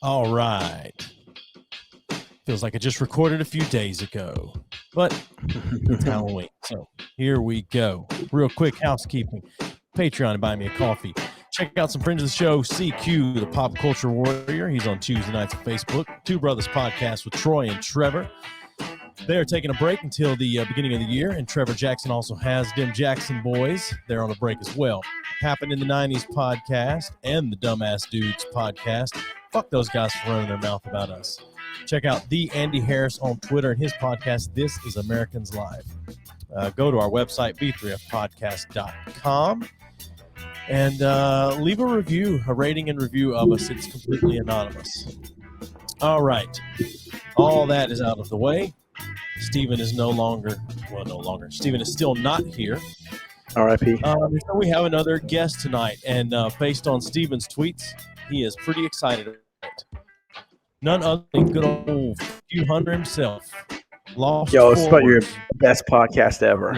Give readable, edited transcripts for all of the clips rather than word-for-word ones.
All right. Feels like I just recorded a few days ago, but it's Halloween. So here we go. Real quick housekeeping. Patreon and buy me a coffee. Check out some friends of the show, CQ, the pop culture warrior. He's on Tuesday nights on Facebook. Two Brothers podcast with Troy and Trevor. They're taking a break until the beginning of the year, and Trevor Jackson also has them Jackson Boys. They're on a break as well. Happened in the 90s podcast and the Dumbass Dudes podcast. Fuck those guys for running their mouth about us. Check out the Andy Harris on Twitter and his podcast, This is Americans Live. Go to our website, b3fpodcast.com, and leave a review, a rating and review of us. It's completely anonymous. All right. All that is out of the way. Steven is no longer. Steven is still not here. R.I.P. So we have another guest tonight, and based on Steven's tweets, he is pretty excited about it. None other than good old Hugh Hunter himself. Lost Yo, it's about your best podcast ever.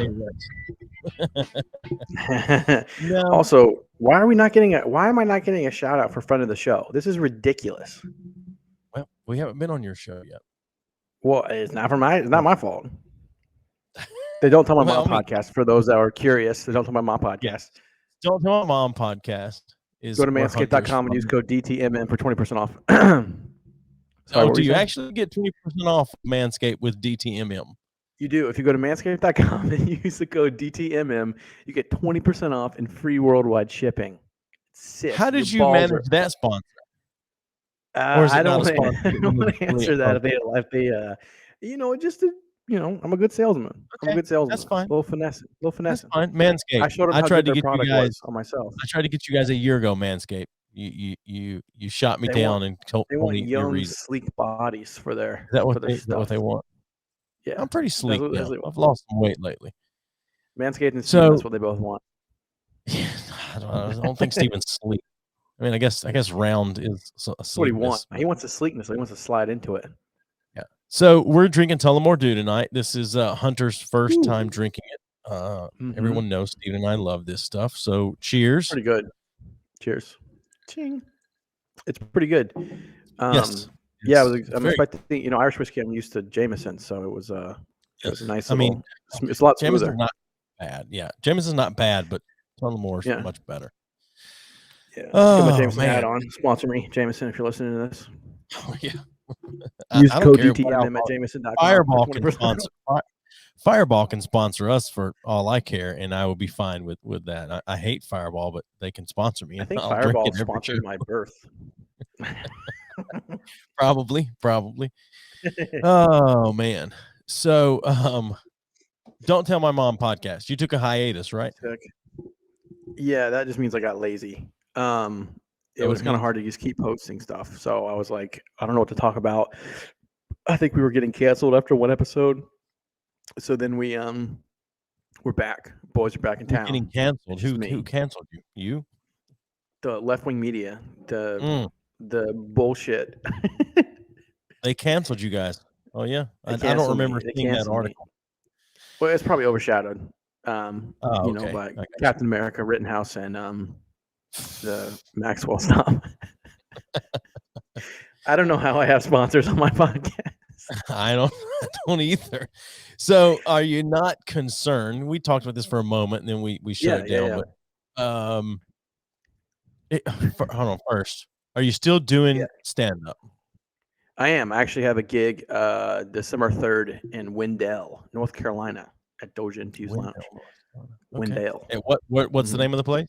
No. Also, why am I not getting a shout out for friend of the show? This is ridiculous. Well, we haven't been on your show yet. Well, it's not my fault. They don't tell my mom podcast. For those that are curious, they don't tell my mom podcast. Yes. Don't tell my mom podcast. Go to manscaped.com and use code DTMN for 20% off. Sorry, do you actually get 20% off Manscaped with DTMM? You do. If you go to manscaped.com and use the code DTMM, you get 20% off and free worldwide shipping. Sick. How did you manage that sponsor? I don't want to answer that. I'm a good salesman. Okay, I'm a good salesman. That's fine. A little finesse. That's fine. Manscaped. I tried to get you guys on myself. I tried to get you guys a year ago, Manscaped. You shot me down and told me young, sleek bodies for their. Is that what they want? Yeah, I'm pretty sleek now. I've lost some weight lately. Manscaped and Steven, that's what they both want. Yeah, I don't think Steven's sleek. I mean, I guess round is that's what he wants. He wants the sleekness. He wants to slide into it. Yeah. So we're drinking Tullamore Dew tonight. This is Hunter's first time drinking it. Everyone knows Steven and I love this stuff. So cheers. Pretty good. Cheers. Ching. It's pretty good. Yes. Yeah, I'm expecting, Irish whiskey. I'm used to Jameson, so it was a nice. It's a lot smoother. Jameson's not bad. Yeah, Jameson's not bad, but Tullamore is much better. Yeah. Get my Jameson hat on. Sponsor me, Jameson, if you're listening to this. Oh yeah. Use code DTMM at Jameson.com. Fireball can sponsor us for all I care, and I will be fine with that. I hate Fireball, but they can sponsor me. I think Fireball sponsored my birth. Probably. Oh man. So don't tell my mom podcast. You took a hiatus, right? Yeah, that just means I got lazy. It was kind of hard to just keep posting stuff. So I was like, I don't know what to talk about. I think we were getting canceled after one episode. So then we're back. Boys are back in town. Getting canceled. Who canceled you? You? The left-wing media. The bullshit. They canceled you guys. Oh yeah. I don't remember seeing that article. Well, it's probably overshadowed. Okay. By Captain America, Rittenhouse, and the Maxwell stuff. I don't know how I have sponsors on my podcast. I don't either. So are you not concerned? We talked about this for a moment and then we shut it down. Yeah. But hold on first. Are you still doing stand-up? I am. I actually have a gig December 3rd in Wendell, North Carolina at Doja Infused Lounge. Okay. Wendell. And what's the name of the place?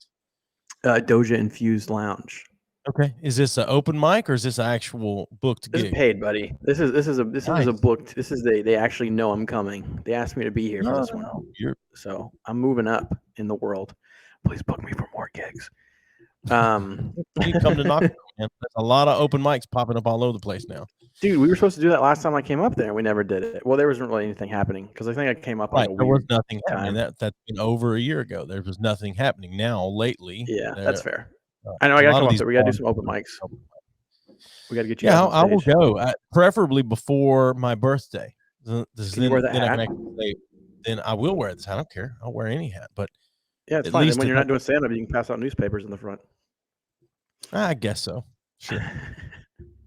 Doja Infused Lounge. Okay. Is this an open mic or is this an actual booked gig? This is paid, buddy. This is a booked. This is they actually know I'm coming. They asked me to be here for this one. So I'm moving up in the world. Please book me for more gigs. You come to Knoxville, man. There's a lot of open mics popping up all over the place now. Dude, we were supposed to do that last time I came up there, and we never did it. Well, there wasn't really anything happening because I think I came up. Right, there was nothing happening. That's been over a year ago. There was nothing happening. Now, lately, that's fair. I know I got to come up there. We got to do some open mics. We got to get you. Yeah, I will go. Preferably before my birthday. Can you wear the hat? Then I will wear this. I don't care. I'll wear any hat. But yeah, it's fine. And when you're not doing stand-up, you can pass out newspapers in the front. I guess so. Sure.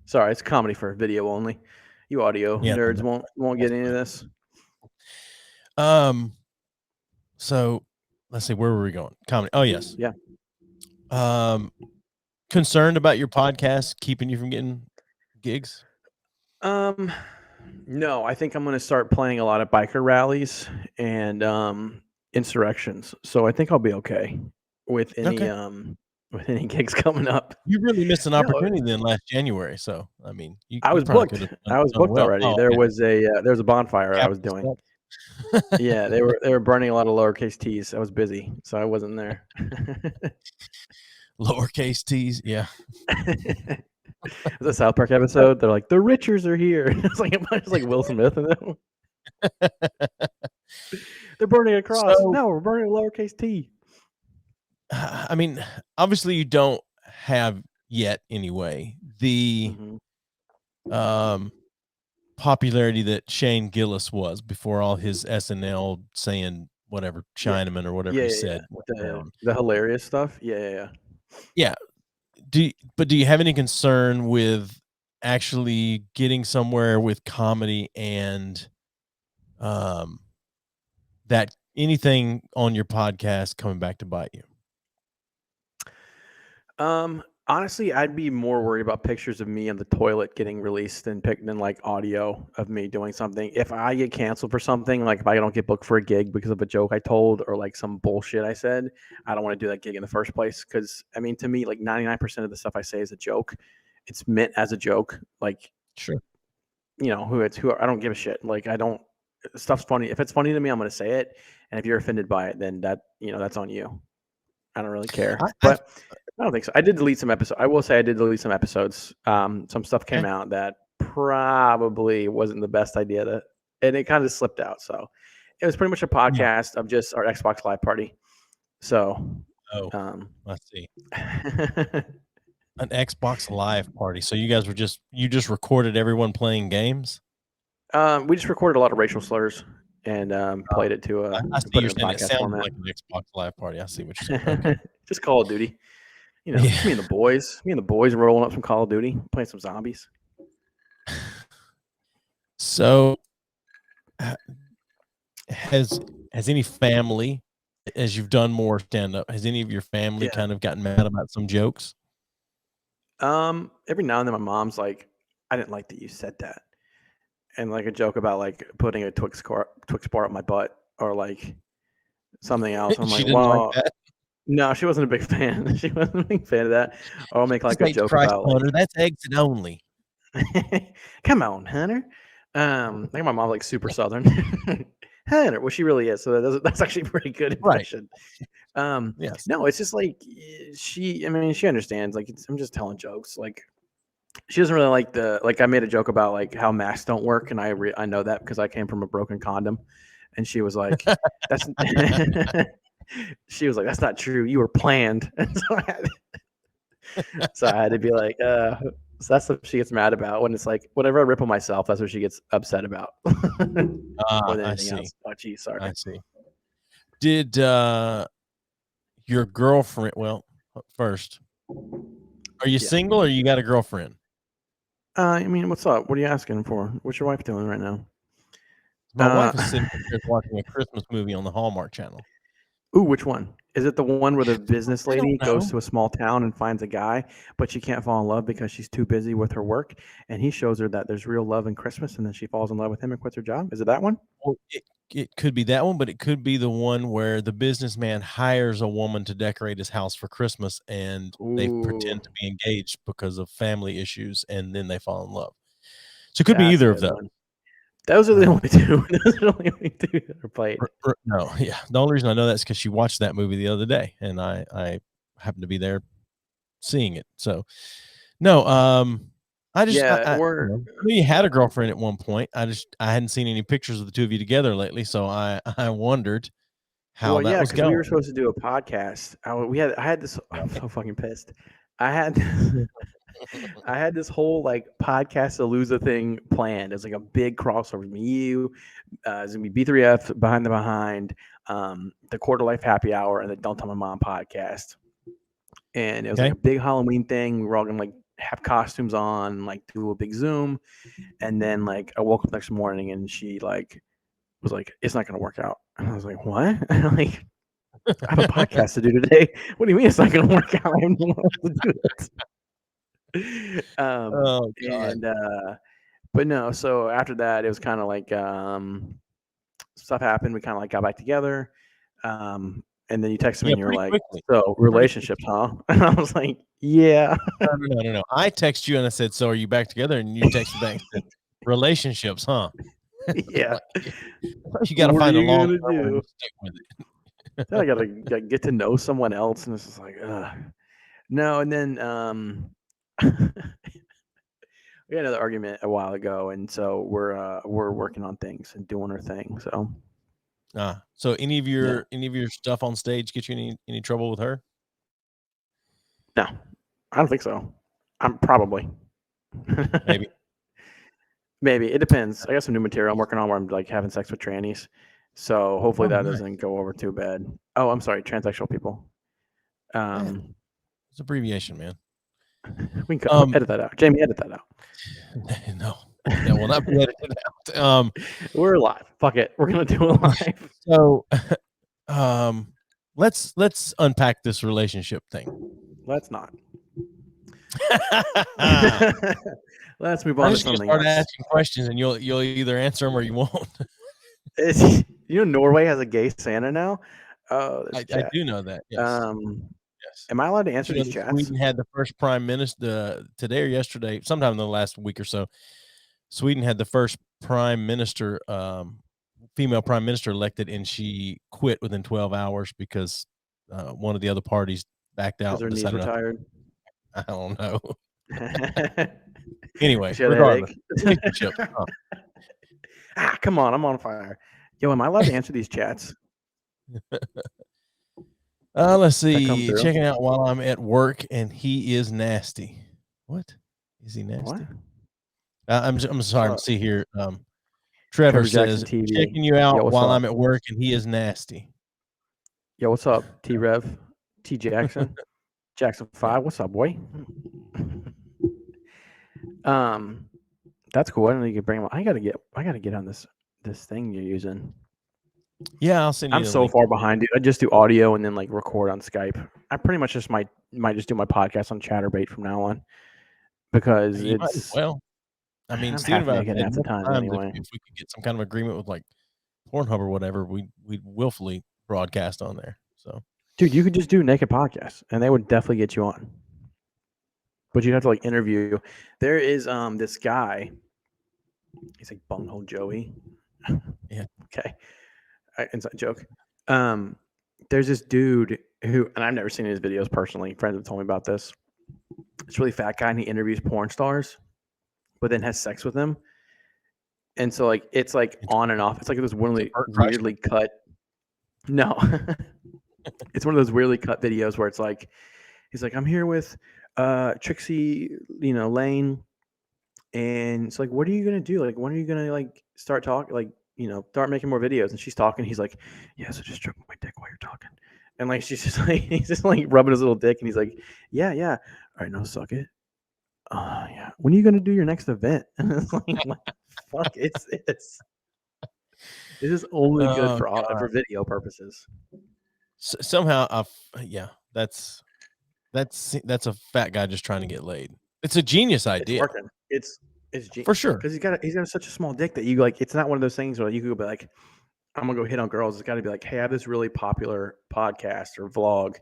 Sorry, it's comedy for video only. You audio nerds won't get any of this. So let's see, where were we going? Comedy. Oh yes. Yeah. Concerned about your podcast keeping you from getting gigs? No, I think I'm going to start playing a lot of biker rallies and insurrections. So I think I'll be okay with any gigs coming up. You really missed an No, opportunity then last January. So I mean, I was probably booked. could have I was done booked well. already. Oh, There okay. was a bonfire I was doing. Yeah, they were burning a lot of lowercase t's. I was busy, so I wasn't there. Lowercase t's, yeah. The South Park episode, they're like, the Richards are here. It's like Will Smith and them. They're burning a cross. So, no, we're burning a lowercase t. I mean, obviously you don't have yet anyway the popularity that Shane Gillis was before all his SNL saying whatever Chinaman or whatever he said. The hilarious stuff. Yeah. Do you have any concern with actually getting somewhere with comedy and that anything on your podcast coming back to bite you? Honestly, I'd be more worried about pictures of me in the toilet getting released than like audio of me doing something. If I get canceled for something, like if I don't get booked for a gig because of a joke I told or like some bullshit I said, I don't want to do that gig in the first place. Because I mean, to me, like 99% of the stuff I say is a joke. It's meant as a joke. Like, sure, who I don't give a shit. Like, I don't. Stuff's funny. If it's funny to me, I'm going to say it. And if you're offended by it, then that's on you. I don't really care. But I don't think so. I did delete some episodes. I will say I did delete some episodes. Some stuff came out that probably wasn't the best idea and it kind of slipped out. So it was pretty much a podcast of just our Xbox Live party. So, let's see. An Xbox Live party. So you guys you just recorded everyone playing games? We just recorded a lot of racial slurs and played it to I see put you're it in saying a it podcast sounds format. like an Xbox Live party. I see what you're saying. Okay. Just Call of Duty. Me and the boys. Me and the boys rolling up some Call of Duty, playing some zombies. So has any family, as you've done more stand-up, has any of your family kind of gotten mad about some jokes? Every now and then my mom's like, I didn't like that you said that. And like a joke about like putting a Twix bar up my butt or like something else. I'm like, well, like that? No, she wasn't a big fan. She wasn't a big fan of that. Or I'll make like a joke about Hunter, that's exit only. Come on, Hunter. I think my mom's like super Southern. Hunter, well, she really is. So that's actually a pretty good impression. Right. Yes. No, it's just like she understands. Like I'm just telling jokes. Like she doesn't really like I made a joke about like how masks don't work, and I know that because I came from a broken condom, and she was like, "That's." She was like, "That's not true. You were planned." And so I had to be like, so that's what she gets mad about when it's like whenever I rip on myself, that's what she gets upset about. More than anything else. Oh, geez, sorry. I see. Did your girlfriend? Well, first, are you single or you got a girlfriend? I mean, what's up? What are you asking for? What's your wife doing right now? My wife is sitting here watching a Christmas movie on the Hallmark Channel. Ooh, which one? Is it the one where the business lady goes to a small town and finds a guy, but she can't fall in love because she's too busy with her work, and he shows her that there's real love in Christmas, and then she falls in love with him and quits her job? Is it that one? Well, it could be that one, but it could be the one where the businessman hires a woman to decorate his house for Christmas, and they pretend to be engaged because of family issues, and then they fall in love. So it could be either of those. Those are the only two. Those are the only two that are played. No, yeah. The only reason I know that is because she watched that movie the other day, and I happened to be there seeing it. So, no, I just I knew you had a girlfriend at one point. I hadn't seen any pictures of the two of you together lately, so I wondered how that was going. We were supposed to do a podcast. I had this. I'm so fucking pissed. I had this whole like podcast-a-loser thing planned. It's like a big crossover. Me, you, it's gonna be B3F, Behind the Behind, the Quarter Life Happy Hour, and the Don't Tell My Mom podcast. And it was like a big Halloween thing. We were all gonna like have costumes on, like do a big Zoom, and then like I woke up next morning and she like was like, "It's not gonna work out," and I was like, "What?" And I'm like, "I have a podcast to do today. What do you mean it's not gonna work out? I have no one else to do it." Oh God. And but no, so after that, it was kind of like stuff happened. We kind of like got back together. And then you texted me Yeah, and you were pretty like, quickly. "So relationships, huh?" And I was like, "Yeah." No. I text you and I said, "So are you back together?" And you texted back and said, "Relationships, huh?" Yeah. Like, you got to What are find a you long gonna term one do? and stick with it. Then I gotta get to know someone else, and it's just like, ugh. No, and then we had another argument a while ago, and so we're working on things and doing our thing. So So any of yeah, your stuff on stage get you any trouble with her? no, I don't think so. I'm probably Maybe. maybe it depends. I got some new material I'm working on where I'm like having sex with trannies, so hopefully Oh, that nice. doesn't go over too bad. Oh, I'm sorry, transsexual people. Yeah, Um, it's abbreviation, man. we can edit that out. Jamie, edit that out. No, that will not be edited out. We're live. Fuck it. We're gonna do it live. So, let's unpack this relationship thing. Let's not. I'm Let's move on to just gonna something start else. asking questions, and you'll either answer them or you won't. Norway has a gay Santa now. Oh, there's I a chat. do know that. Yes, Um, yes. am I allowed to Did answer you know these that chats? Sweden had the first prime minister today or yesterday, sometime in the last week or so? Sweden had the first prime minister, female prime minister elected, and she quit within 12 hours because one of the other parties backed Because out her and knees decided were not to. tired. I don't know. Anyway, She had a regardless, headache. relationships. Come on, I'm on fire. Yo, am I allowed to answer these chats Let's that come see. through? Checking out while I'm at work, and he is nasty. What? Is he What? nasty? I'm sorry. I'm What's up? see here. Trevor Trevor Jackson says TV. checking you Yo, out what's while up? I'm at work, and he is nasty. Yo, what's up? T Rev, T Jackson, Jackson Yeah. 5. What's up, boy? Um, that's cool. I don't know you can bring him. I gotta get on this thing you're using. Yeah, I'll send you I'm the so link. far behind, dude. I just do audio and then like record on Skype. I pretty much just might just do my podcast on ChatterBait from now on because You might as it's well. I mean, I'm Steve half and I have naked said half the multiple times times anyway. if we could get some kind of agreement with like Pornhub or whatever, we'd willfully broadcast on there. So Dude, you could just do naked podcasts and they would definitely get you on. But you'd have to like interview. There is this guy. He's like Bunghole Joey. yeah, Okay. Inside joke. There's this dude who, and I've never seen his videos personally. Friends have told me about this. It's a really fat guy, and he interviews porn stars, but then has sex with them. And so, like, it's like it's, on and off. It's like this it's weirdly, Bert Kreischer. weirdly cut. No, it's one of those weirdly cut videos where it's like, he's like, I'm here with Trixie, Lane, and it's like, what are you gonna do? Like, when are you gonna like start talking? Like, start making more videos. And she's talking. He's like, yeah, so just stroke my dick while you're talking. And like, she's just like, he's just like rubbing his little dick, and he's like, yeah, yeah. All right, now suck it. Yeah. When are you gonna do your next event? And it's like fuck is this? This is only good Oh for God. video purposes. Somehow, yeah, that's a fat guy just trying to get laid. It's a genius It's idea working. It's for sure. because he's got such a small dick that you like. It's not one of those things where you could be like, I'm gonna go hit on girls. It's got to be like, hey, I have this really popular podcast or vlog,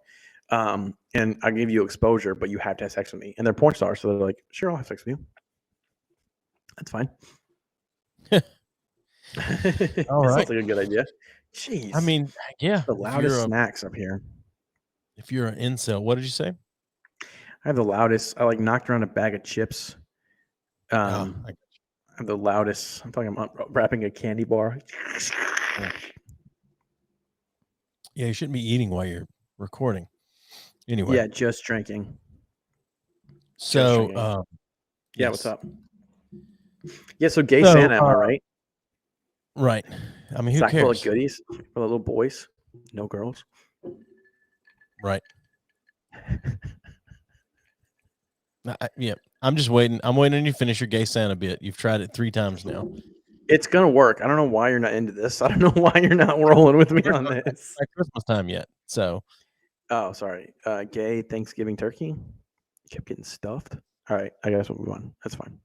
and I'll give you exposure, but you have to have sex with me. And they're porn stars, so they're like, sure, I'll have sex with you. That's fine. All It right. sounds like a good idea. Jeez. I mean, yeah. the loudest snacks up here. If you're an incel, what did you say? I have the loudest. I like knocked around a bag of chips. I have the loudest. I'm talking about wrapping a candy bar. Yeah, you shouldn't be eating while you're recording. Anyway. Yeah, just drinking. So, yeah, yes. what's up? Yeah, so gay Santa, am I right? Right. I mean, who Sack full of cares? goodies for the little boys, no girls. Right. Yeah, I'm just waiting. I'm waiting on you to finish your gay Santa bit. You've tried it 3 times now. It's gonna work. I don't know why you're not into this. I don't know why you're not rolling with me on It's this. not Christmas time yet, so Oh, sorry. Gay Thanksgiving turkey. You kept getting stuffed. All right, I guess we'll move on. That's fine.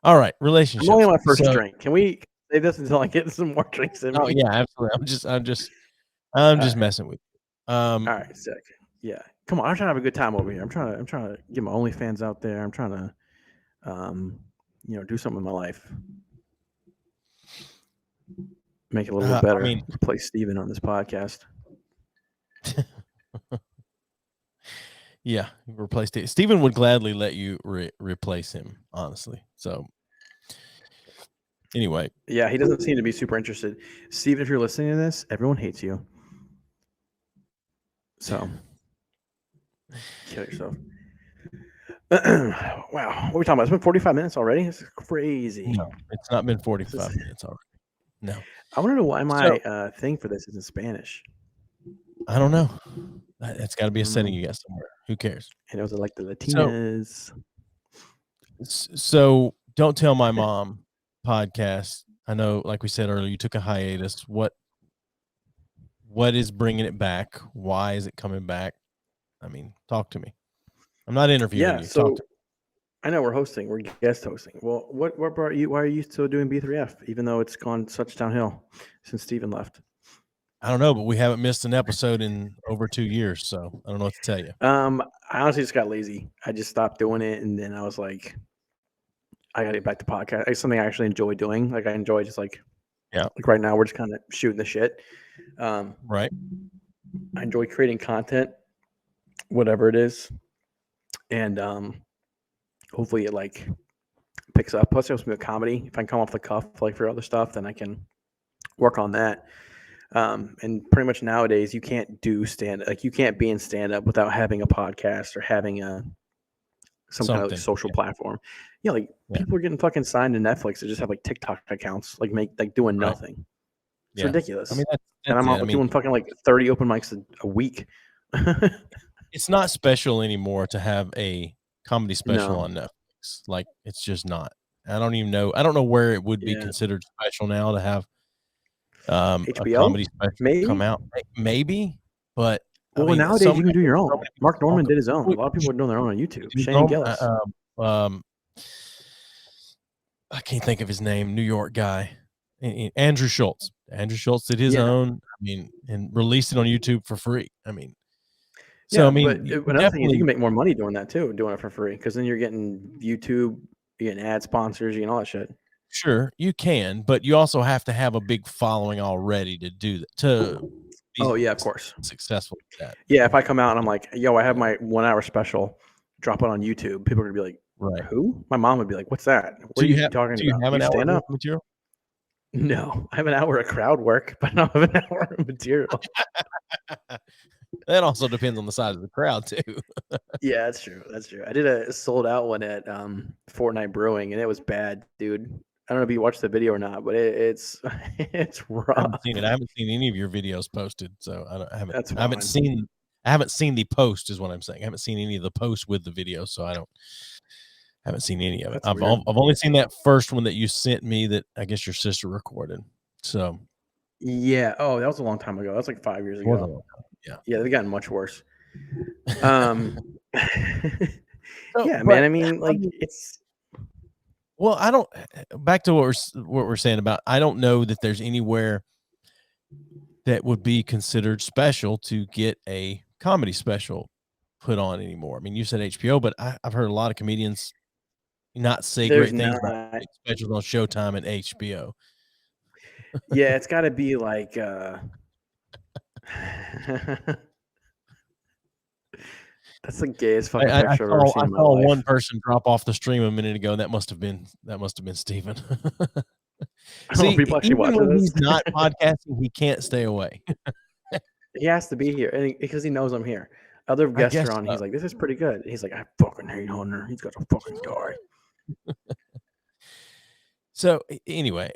all right, I'm relationships. only on my first So, drink. Can we save this until I get some more drinks in me? oh yeah, absolutely. I'm just messing with you. All right, sick. Yeah, come on. I'm trying to have a good time over here. I'm trying to get my OnlyFans out there. I'm trying to, do something with my life. Make it a little bit better. I mean, Replace Steven on this podcast. yeah, replace it. Steven would gladly let you replace him, honestly. So, anyway. Yeah, he doesn't seem to be super interested. Steven, if you're listening to this, everyone hates you. So, kill yourself. Wow, what are we talking about? It's been 45 minutes already. This is crazy. No, it's not been 45 minutes already. No. I want to know why my thing for this is in Spanish. I don't know. It's got to be a setting you got somewhere. Who cares? And it was like the Latinas. So Don't Tell My Mom podcast. I know, like we said earlier, you took a hiatus. What is bringing it back? Why is it coming back? I mean, talk to me. I'm not interviewing you. So talk to me. I know we're hosting. We're guest hosting. Well, what brought you? Why are you still doing B3F, even though it's gone such downhill since Steven left? I don't know, but we haven't missed an episode in over 2 years, so I don't know what to tell you. I honestly just got lazy. I just stopped doing it, and then I was like, I got to get back to podcast. It's something I actually enjoy doing. Like I enjoy just like right now we're just kind of shooting the shit. Right. I enjoy creating content, whatever it is, and hopefully it like picks up. Plus, it's supposed to be a comedy. If I can come off the cuff like for other stuff, then I can work on that. And pretty much nowadays, you can't do you can't be in stand up without having a podcast or having some kind of like social platform. People are getting fucking signed to Netflix to just have like TikTok accounts, like doing nothing. It's ridiculous. I mean, and I'm out doing fucking like 30 open mics a week. It's not special anymore to have a comedy special on Netflix. Like it's just not. I don't even know. I don't know where it would be considered special now to have HBO? a comedy special come out. Maybe, but nowadays you can do your own. Mark Norman did his own. A lot of people are doing their own on YouTube. Shane Gillis. I can't think of his name. New York guy, Andrew Schultz. Andrew Schultz did his own. I mean, and released it on YouTube for free. I mean, but another thing is you can make more money doing that too, doing it for free, because then you're getting YouTube, you're getting ad sponsors, you know, all that shit. Sure, you can, but you also have to have a big following already to do that. Of course, successful at that. Yeah, if I come out and I'm like, yo, I have my 1 hour special, drop it on YouTube, people are gonna be like, right? Who? My mom would be like, what's that? What are you talking about? Do you have an hour of material? No, I have an hour of crowd work, but I don't have an hour of material. That also depends on the size of the crowd too. Yeah, that's true. I did a sold out one at Fortnite Brewing, and it was bad, dude. I don't know if you watched the video or not, but it's rough. I haven't seen it. I haven't seen any of your videos posted, so I haven't seen the post. Is what I'm saying. I haven't seen any of the posts with the video, so I haven't seen any of it. I've only seen that first one that you sent me that I guess your sister recorded. So yeah. Oh, that was a long time ago. That's like 5 years ago. Yeah, they've gotten much worse. Yeah, man. I mean, like it's. Well, I don't. Back to what we're saying about. I don't know that there's anywhere that would be considered special to get a comedy special put on anymore. I mean, you said HBO, but I've heard a lot of comedians not say great things about specials on Showtime and HBO. Yeah, it's got to be like. That's the gayest fucking picture I've ever seen in my life. I saw one person drop off the stream a minute ago, and that must have been Steven. See, even when he's not podcasting, he can't stay away. He has to be here because he knows I'm here. Other guests are on. He's like, "This is pretty good." He's like, "I fucking hate Hunter. He's got to fucking die." So anyway,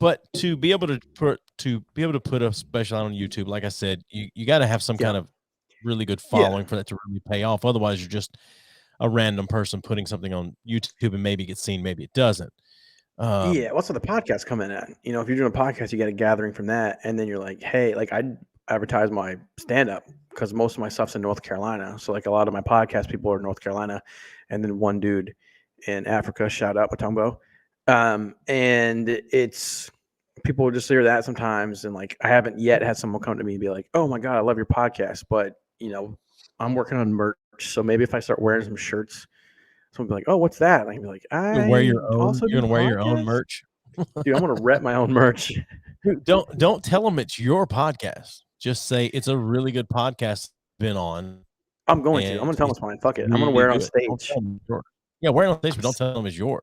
but to be able to put a special on YouTube, like I said, you got to have some kind of really good Yeah. following for that to really pay off. Otherwise, you're just a random person putting something on YouTube and maybe it gets seen, maybe it doesn't. Yeah, what's the podcast come in at? You know, if you're doing a podcast, you get a gathering from that, and then you're like, hey, like I advertise my stand up because most of my stuff's in North Carolina. So like a lot of my podcast people are in North Carolina, and then one dude in Africa, shout out Matumbo. And it's people will just hear that sometimes, and like I haven't yet had someone come to me and be like, oh my god, I love your podcast, but you know, I'm working on merch, so maybe if I start wearing some shirts. Someone be like, "Oh, what's that?" And I can be like, You're gonna wear "I your own. also You're do gonna wear your own podcasts." merch. Dude, I'm gonna rep my own merch. Dude, don't tell them it's your podcast. Just say it's a really good podcast been on, I'm going to. I'm and gonna tell them it's it's mine. Fuck it. I'm gonna really wear it on good. Don't stage. tell them it's yours. Yeah, wear it on stage, but don't tell them it's yours.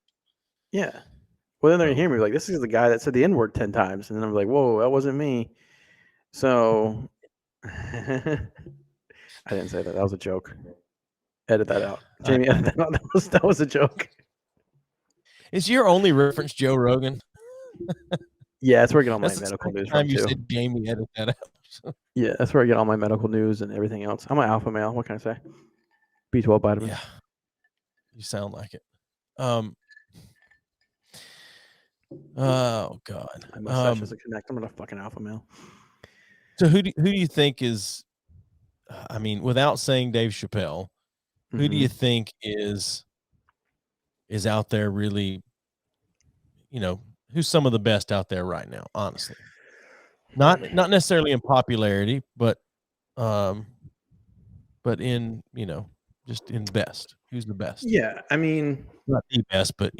Yeah. Well, then they're gonna So, hear me like, "This is the guy that said the N word 10 times," and then I'm like, "Whoa, that wasn't me." So, I didn't say that. That was a joke. Edit that out, Jamie. Edit that out. That was a joke. is your only reference Joe Rogan? Yeah, that's where I get all my That's the medical second news time from you too. said Jamie. Edit that out. Yeah, that's where I get all my medical news and everything else. I'm an alpha male. What can I say? B12 vitamins. Yeah, you sound like it. Oh God. My mustache doesn't connect. I'm not a fucking alpha male. So who do you think is? I mean, without saying Dave Chappelle, who do you think is out there really? You know, who's some of the best out there right now? Honestly, not necessarily in popularity, but in just in best. Who's the best? Yeah, I mean, Not the best, but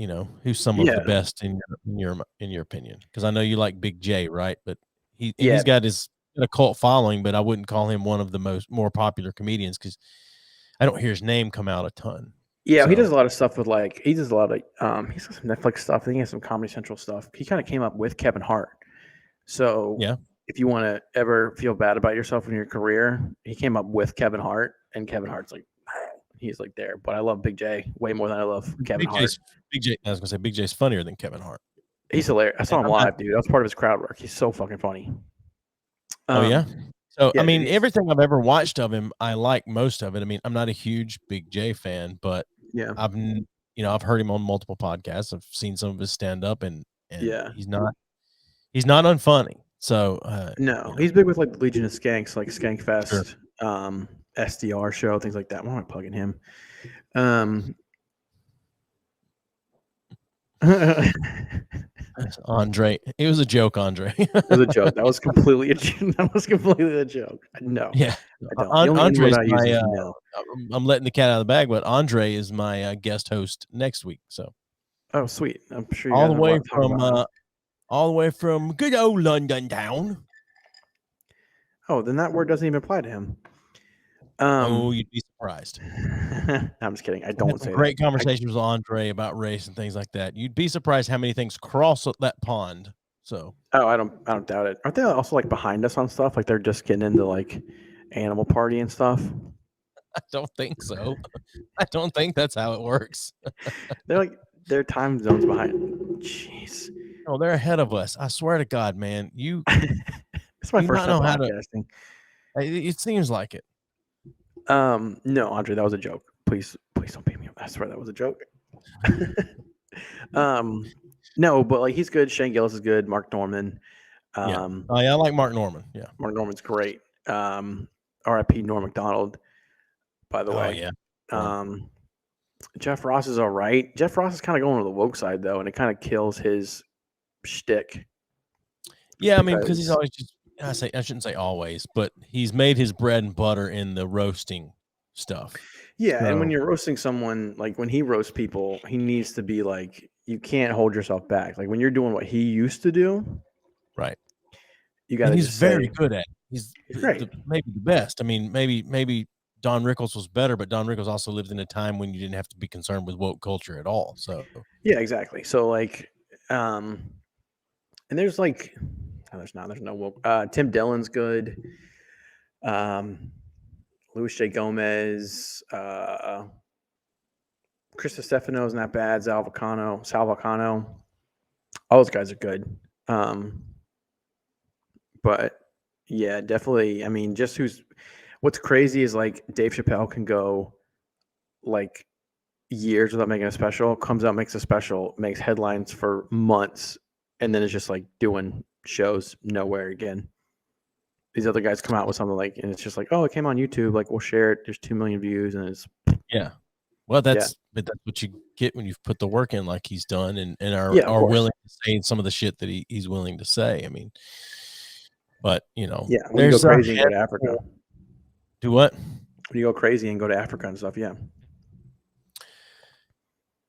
who's some of the yeah, best in your opinion? Because I know you like Big J, right? But yeah, he's got a cult following, but I wouldn't call him one of the more popular comedians because I don't hear his name come out a ton. yeah. He does So a lot of stuff with like he does a lot of he's got some Netflix stuff. I think he has some Comedy Central stuff. He kind of came up with Kevin Hart. So yeah, if you want to ever feel bad about yourself in your career, he came up with Kevin Hart, and Kevin Hart's like he's like there. But I love Big J way more than I love Kevin Hart. Big J. I was gonna say Big J's funnier than Kevin Hart. He's hilarious. I saw And him live, dude. That was part of his crowd work. He's so fucking funny. Oh yeah. So yeah, I mean, dude, everything I've ever watched of him, I like most of it. I mean, I'm not a huge Big J fan, but yeah, I've heard him on multiple podcasts. I've seen some of his stand up, and yeah. he's not unfunny. So No, he's big with like the Legion of Skanks, like Skank sure. Fest, SDR show, things like that. Why am I plugging him? Andre, it was a joke, Andre. It was a joke. That was completely a joke. That was completely a joke. No, Yeah, I don't. The only Andre's word I use is my. no. I'm letting the cat out of the bag, but Andre is my guest host next week. So Oh, sweet. I'm sure you all guys the have a way lot to talk about. all the way from good old London town. Oh, then that word doesn't even apply to him. Oh, you'd be surprised. I'm just kidding. I Had don't some say great that. conversations with Andre about race and things like that. You'd be surprised how many things cross that pond. So I don't doubt it. Aren't they also like behind us on stuff? Like they're just getting into like Animal Party and stuff. I don't think so. I don't think that's how it works. They're like their time zones behind. Jeez. Oh, they're ahead of us. I swear to God, man. It's my You first not time know how to. podcasting. It seems like it. No, Andre, that was a joke. Please don't beat me up. I swear that was a joke. No, but like he's good. Shane Gillis is good. Mark Norman. Yeah. Oh, yeah, I like Mark Norman. Yeah. Mark Norman's great. R.I.P. Norm Macdonald, by the way. Yeah. Jeff Ross is all right. Jeff Ross is kind of going to the woke side though, and it kind of kills his shtick. Yeah, I mean, because he's always just I shouldn't say always, but he's made his bread and butter in the roasting stuff. Yeah, So, and when you're roasting someone, like when he roasts people, he needs to be like, you can't hold yourself back. Like when you're doing what he used to do, right. You got to he's just very say, good at it. He's great. Maybe the best. I mean, maybe Don Rickles was better, but Don Rickles also lived in a time when you didn't have to be concerned with woke culture at all. So yeah, exactly. So like, and there's like, there's no woke. Tim Dillon's good. Luis J. Gomez, Chris Stefano's not bad. Sal Vulcano. All those guys are good. But yeah, definitely. I mean, just What's crazy is like Dave Chappelle can go like years without making a special, comes out, makes a special, makes headlines for months, and then it's just like doing shows nowhere again. These other guys come out with something like, and it's just like, oh, it came on YouTube. Like, we'll share it. There's 2 million views, and it's Yeah. Well, yeah, that's what you get when you've put the work in, like he's done, and yeah, of are course. willing to say some of the shit that he's willing to say. I mean, but Yeah, when you go there's a crazy and go to Africa. handful. Do what? When you go crazy and go to Africa and stuff, yeah.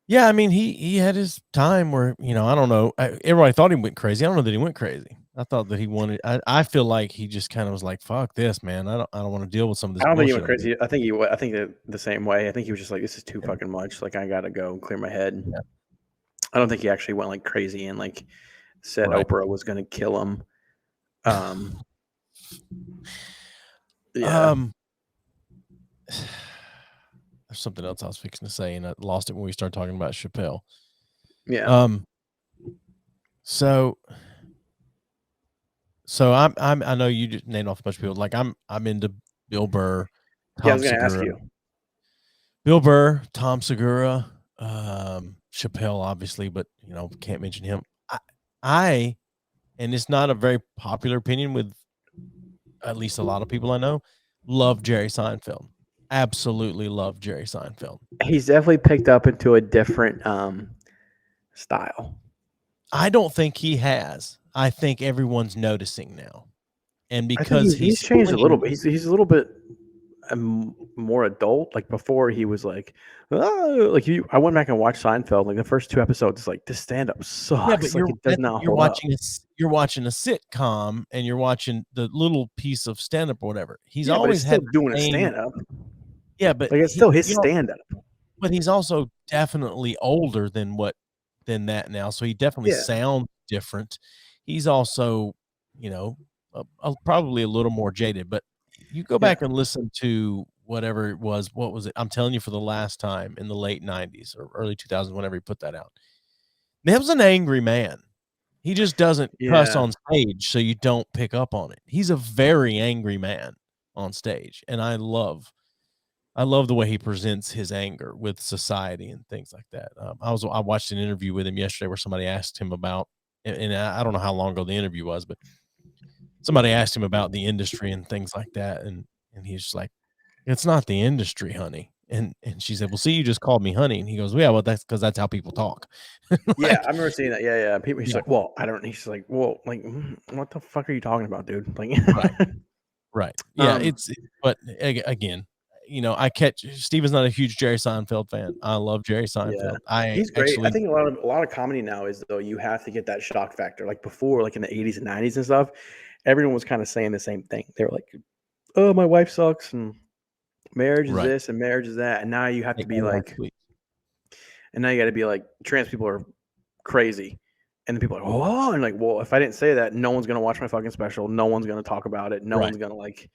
Yeah, I mean, he had his time where, I don't know. Everybody thought he went crazy. I don't know that he went crazy. I thought that he wanted. I feel like he just kind of was like, "Fuck this, man. I don't want to deal with some of this I don't think he bullshit." went crazy. I think the same way. I think he was just like, this is too fucking much. Like, I gotta go clear my head. Yeah. I don't think he actually went like crazy and like said Right. Oprah was gonna kill him. Yeah. There's something else I was fixing to say, and I lost it when we started talking about Chappelle. Yeah. So I know you just named off a bunch of people. Like I'm into Bill Burr, Yeah, I Tom was gonna ask Segura. you. Bill Burr, Tom Segura, Chappelle, obviously, but can't mention him. I and it's not a very popular opinion with at least a lot of people I know, love Jerry Seinfeld. Absolutely love Jerry Seinfeld. He's definitely picked up into a different style. I don't think he has. I think everyone's noticing now. And I think because he's changed a little bit. He's a little bit more adult. Like before, he was like, oh, like you. I went back and watched Seinfeld. Like the first 2 episodes, it's like this stand up sucks. Yeah, but like it does not hold up. you're watching a sitcom and you're watching the little piece of stand up or whatever. He's Yeah, but always it's still had doing a same, stand up. yeah, but Like it's still his stand up. but he's also definitely older than that now. So he definitely Yeah. sounds different. He's also, probably a little more jaded, but you go back and listen to whatever it was. What was it? I'm telling you, for the last time in the late 90s or early 2000s, whenever he put that out, that was an angry man. He just doesn't cuss Yeah. on stage, so you don't pick up on it. He's a very angry man on stage, and I love the way he presents his anger with society and things like that. I watched an interview with him yesterday where somebody asked him about, and I don't know how long ago the interview was, but somebody asked him about the industry and things like that, and he's just like, "It's not the industry, honey." And she said, "Well, see, you just called me honey," and he goes, "Yeah, well, that's because that's how people talk." Yeah, I remember seeing that. Yeah. People, he's like, well, I don't. He's like, well, like, what the fuck are you talking about, dude? Like, right. Yeah, but again, I catch Steven's not a huge Jerry Seinfeld fan. I love Jerry Seinfeld. Yeah, he's great. I think a lot of comedy now is though you have to get that shock factor. Like before, like in the 80s and 90s and stuff, everyone was kind of saying the same thing. They were like, "Oh, my wife sucks," and marriage is this and marriage is that, and now you have to be like, and now you got to be like, trans people are crazy, and the people are like, oh, and like, well, if I didn't say that, no one's gonna watch my fucking special. No one's gonna talk about it. No one's gonna like.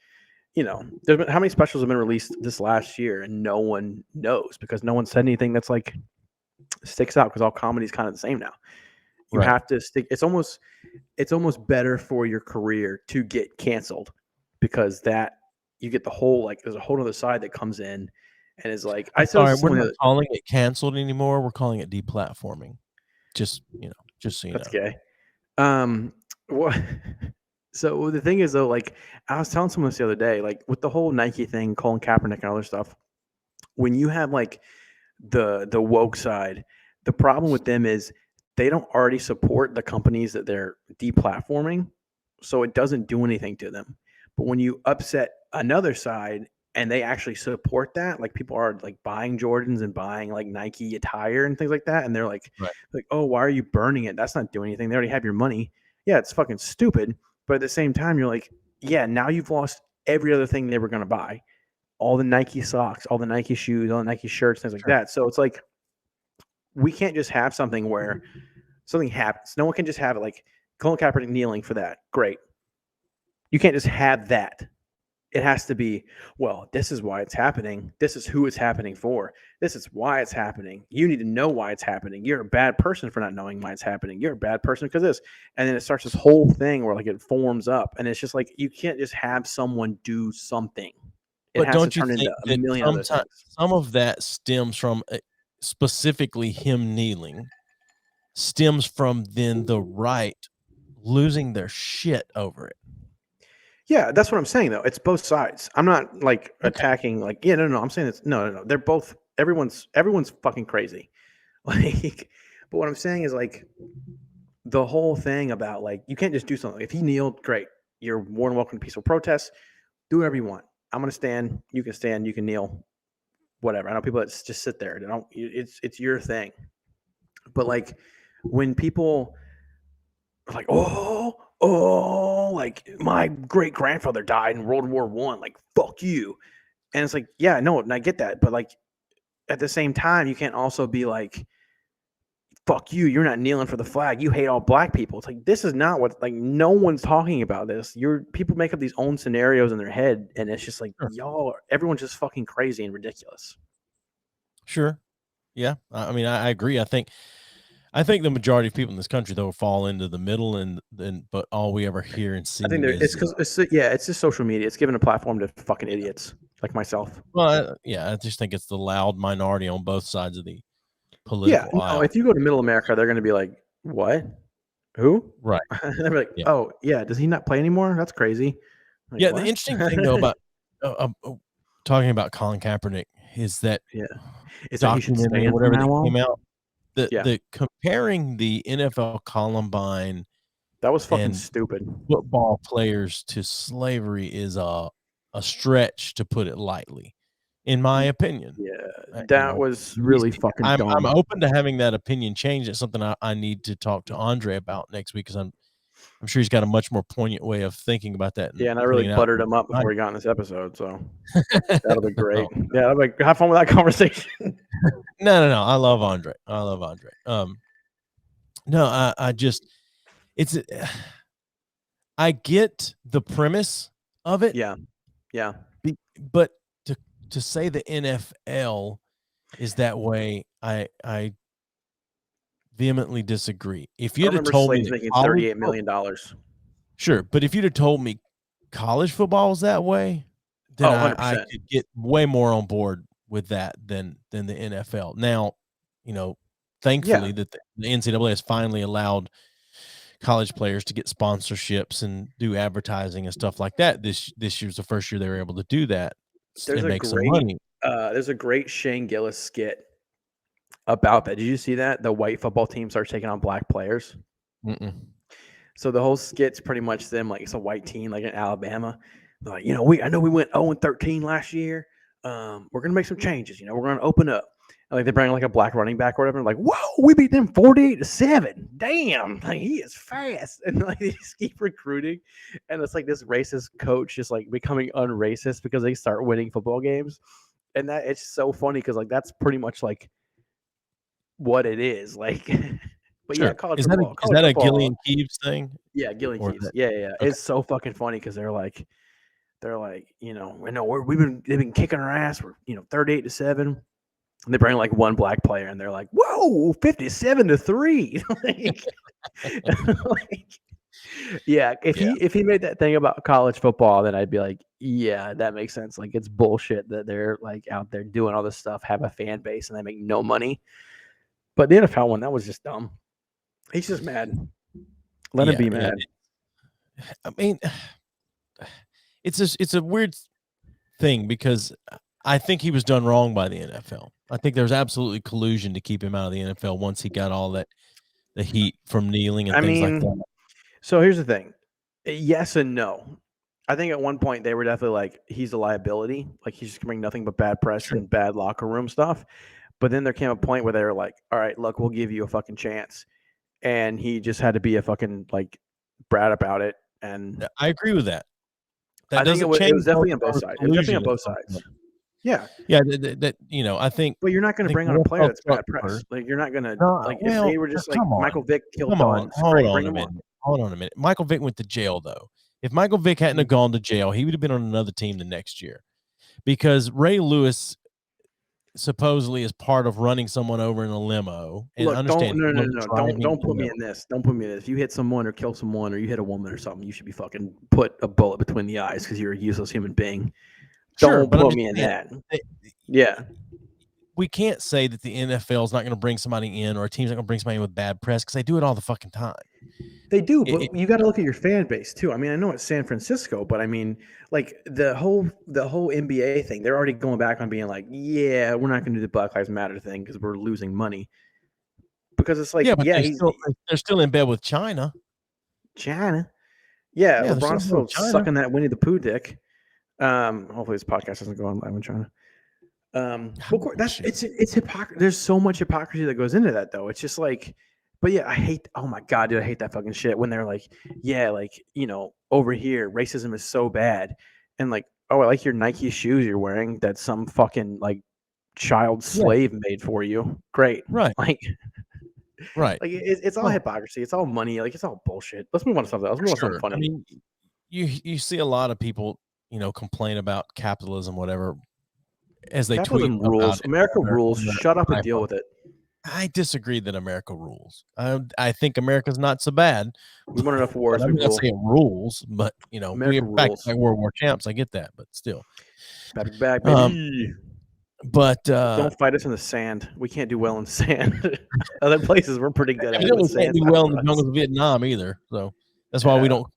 There's been how many specials have been released this last year, and no one knows because no one said anything that's like sticks out because all comedy's kind of the same now. You have to stick. It's almost better for your career to get canceled because that you get the whole like there's a whole other side that comes in and is like I said. We're not calling it canceled anymore. We're calling it deplatforming. Just so you know. That's gay. What? So the thing is though, like I was telling someone this the other day, like with the whole Nike thing, Colin Kaepernick and other stuff, when you have like the woke side, the problem with them is they don't already support the companies that they're deplatforming, so it doesn't do anything to them. But when you upset another side and they actually support that, like people are like buying Jordans and buying like Nike attire and things like that, and they're like, oh, why are you burning it? That's not doing anything. They already have your money. Yeah, it's fucking stupid. But at the same time, you're like, yeah, now you've lost every other thing they were going to buy. All the Nike socks, all the Nike shoes, all the Nike shirts, things like that. So it's like, we can't just have something where something happens. No one can just have it like Colin Kaepernick kneeling for that. Great. You can't just have that. It has to be, well, this is why it's happening. This is who it's happening for. This is why it's happening. You need to know why it's happening. You're a bad person for not knowing why it's happening. You're a bad person because this. And then it starts this whole thing where like it forms up. And it's just like, you can't just have someone do something. it has to don't you turn into think a that million other sometimes things. some of that stems from specifically him kneeling, stems from then the right losing their shit over it? Yeah, that's what I'm saying though. It's both sides. I'm not like Okay. attacking like no. I'm saying it's no. They're both everyone's fucking crazy. Like, but what I'm saying is like the whole thing about like you can't just do something. If he kneeled, great. You're more than welcome to peaceful protests. Do whatever you want. I'm gonna stand. You can kneel. Whatever. I know people that just sit there. They don't. It's your thing. But like when people are like, like my great grandfather died in World War I. Like, fuck you. And it's like, yeah, no, and I get that, but like at the same time, you can't also be like, fuck you, you're not kneeling for the flag. You hate all black people. It's like this is not what like no one's talking about this. People make up these own scenarios in their head, and it's just like everyone's just fucking crazy and ridiculous. Sure. Yeah. I mean, I agree. I think the majority of people in this country though fall into the middle, and but all we ever hear and see I think is it's because it's just social media. It's given a platform to fucking idiots like myself. well, I just think it's the loud minority on both sides of the Yeah, political no, aisle. if you go to Middle America, they're going to be like, "What? Who?" Right. They'll be like, Yeah. "Oh, yeah. Does he not play anymore? That's crazy." Like, Yeah. The what? interesting thing though about talking about Colin Kaepernick is that Yeah, is that he should documentary or stand from whatever that now came on? out, Yeah, the comparing the NFL Columbine that was fucking and stupid. football players to slavery is a stretch, to put it lightly, in my opinion. Yeah, You that know, was really fucking I'm dumb. open to having that opinion change. It's something I need to talk to Andre about next week, because I'm sure he's got a much more poignant way of thinking about that and Yeah, and I really putting it out. buttered him up before he got in this episode, so that'll be No, great. Yeah, I'll like have fun with that conversation. no. I love Andre. No, I just it's I get the premise of it, Yeah, yeah. but to say the NFL is that way, I vehemently disagree. If I you'd have remember told me slaves that making college $38 million. sure, but if you'd have told me college football was that way, then Oh, I 100%. could get way more on board with that than the NFL. Now, Yeah, thankfully that the NCAA has finally allowed college players to get sponsorships and do advertising and stuff like that. This year's the first year they were able to do that there's and a make some great money. Shane Gillis skit about that. Did you see that? The white football team starts taking on black players. Mm-mm. So the whole skit's pretty much them like it's a white team like in Alabama. They're like, I know we went 0-13 last year. We're gonna make some changes. We're gonna open up. And, like they bring like a black running back or whatever. Like, whoa, we beat them 48-7. Damn, like he is fast. And like they just keep recruiting, and it's like this racist coach just like becoming unracist because they start winning football games, and that it's so funny because like that's pretty much like what it is like. But yeah, Sure. college Is football, that a Gillian Keeves thing? yeah, Gillian Or Keys. that Yeah, yeah, yeah. okay. It's so fucking funny because they've been kicking our ass. We're 38-7. And they bring like one black player, and they're like, "Whoa, 57-3." Like, yeah. If Yeah. he made that thing about college football, then I'd be like, yeah, that makes sense. Like it's bullshit that they're like out there doing all this stuff, have a fan base, and they make no money. But the NFL one, that was just dumb. He's just mad. Let him Yeah, be yeah. mad. I mean, it's a weird thing because I think he was done wrong by the NFL. I think there was absolutely collusion to keep him out of the NFL once he got all that the heat from kneeling and I things like that. mean, so here's the thing. Yes and no. I think at one point they were definitely like, he's a liability. Like he's just bring nothing but bad press Sure. and bad locker room stuff. But then there came a point where they were like, all right, look, we'll give you a fucking chance. And he just had to be a fucking like brat about it. And I agree with that. That I think it doesn't was, change definitely on there both was sides. It was definitely on collusion at both some sides. point. Yeah. Yeah, I think But you're not going I to think bring the on a player NFL that's bad structure press. Like you're not going to no, like if well, they were just like come on. Michael Vick killed Come on. Duns. Hold Great, on bring a him on. minute. Hold on a minute. Michael Vick went to jail, though. If Michael Vick hadn't have gone to jail, he would have been on another team the next year, because Ray Lewis supposedly is part of running someone over in a limo. And Look, understand, he wasn't driving don't the put me limo. in this. Don't put me in this. If you hit someone or kill someone or you hit a woman or something, you should be fucking put a bullet between the eyes because you're a useless human being. Sure, Don't but I'm put just me in saying, that. Yeah. we can't say that the NFL is not going to bring somebody in or a team's not going to bring somebody in with bad press because they do it all the fucking time. They do, It- but you got to look at your fan base too. I mean, I know it's San Francisco, but I mean, like the whole NBA thing, they're already going back on being like, yeah, we're not going to do the Black Lives Matter thing because we're losing money. Because it's like, yeah, but yeah, they're still in bed with China. China. Yeah, Yeah, they're still LeBron's in bed with still China. sucking that Winnie the Pooh dick. Hopefully this podcast doesn't go on live in China. But of course, it's hypocrisy. There's so much hypocrisy that goes into that, though. It's just like, but yeah, I hate. Oh my god, dude, I hate that fucking shit when they're like, yeah, like over here, racism is so bad, and like, oh, I like your Nike shoes you're wearing that some fucking like child slave made for you. Great, Right, like, right. it's all hypocrisy. It's all money. Like, it's all bullshit. Let's move on to something else. Let's move on to something Sure. funny. I mean, you see a lot of people, complain about capitalism, whatever, as they tweet Capitalism about rules. it. America on rules. their Shut up and deal iPhone. with it. I disagree that America rules. I think America's not so bad. We won enough wars. I'm We not rule. saying rules, but America we're back rules. like World War champs. I get that, but still. Back, baby. But Don't fight us in the sand. We can't do well in sand. Other places we're pretty good at. we can't do well in the jungles of Vietnam either. So that's why we don't.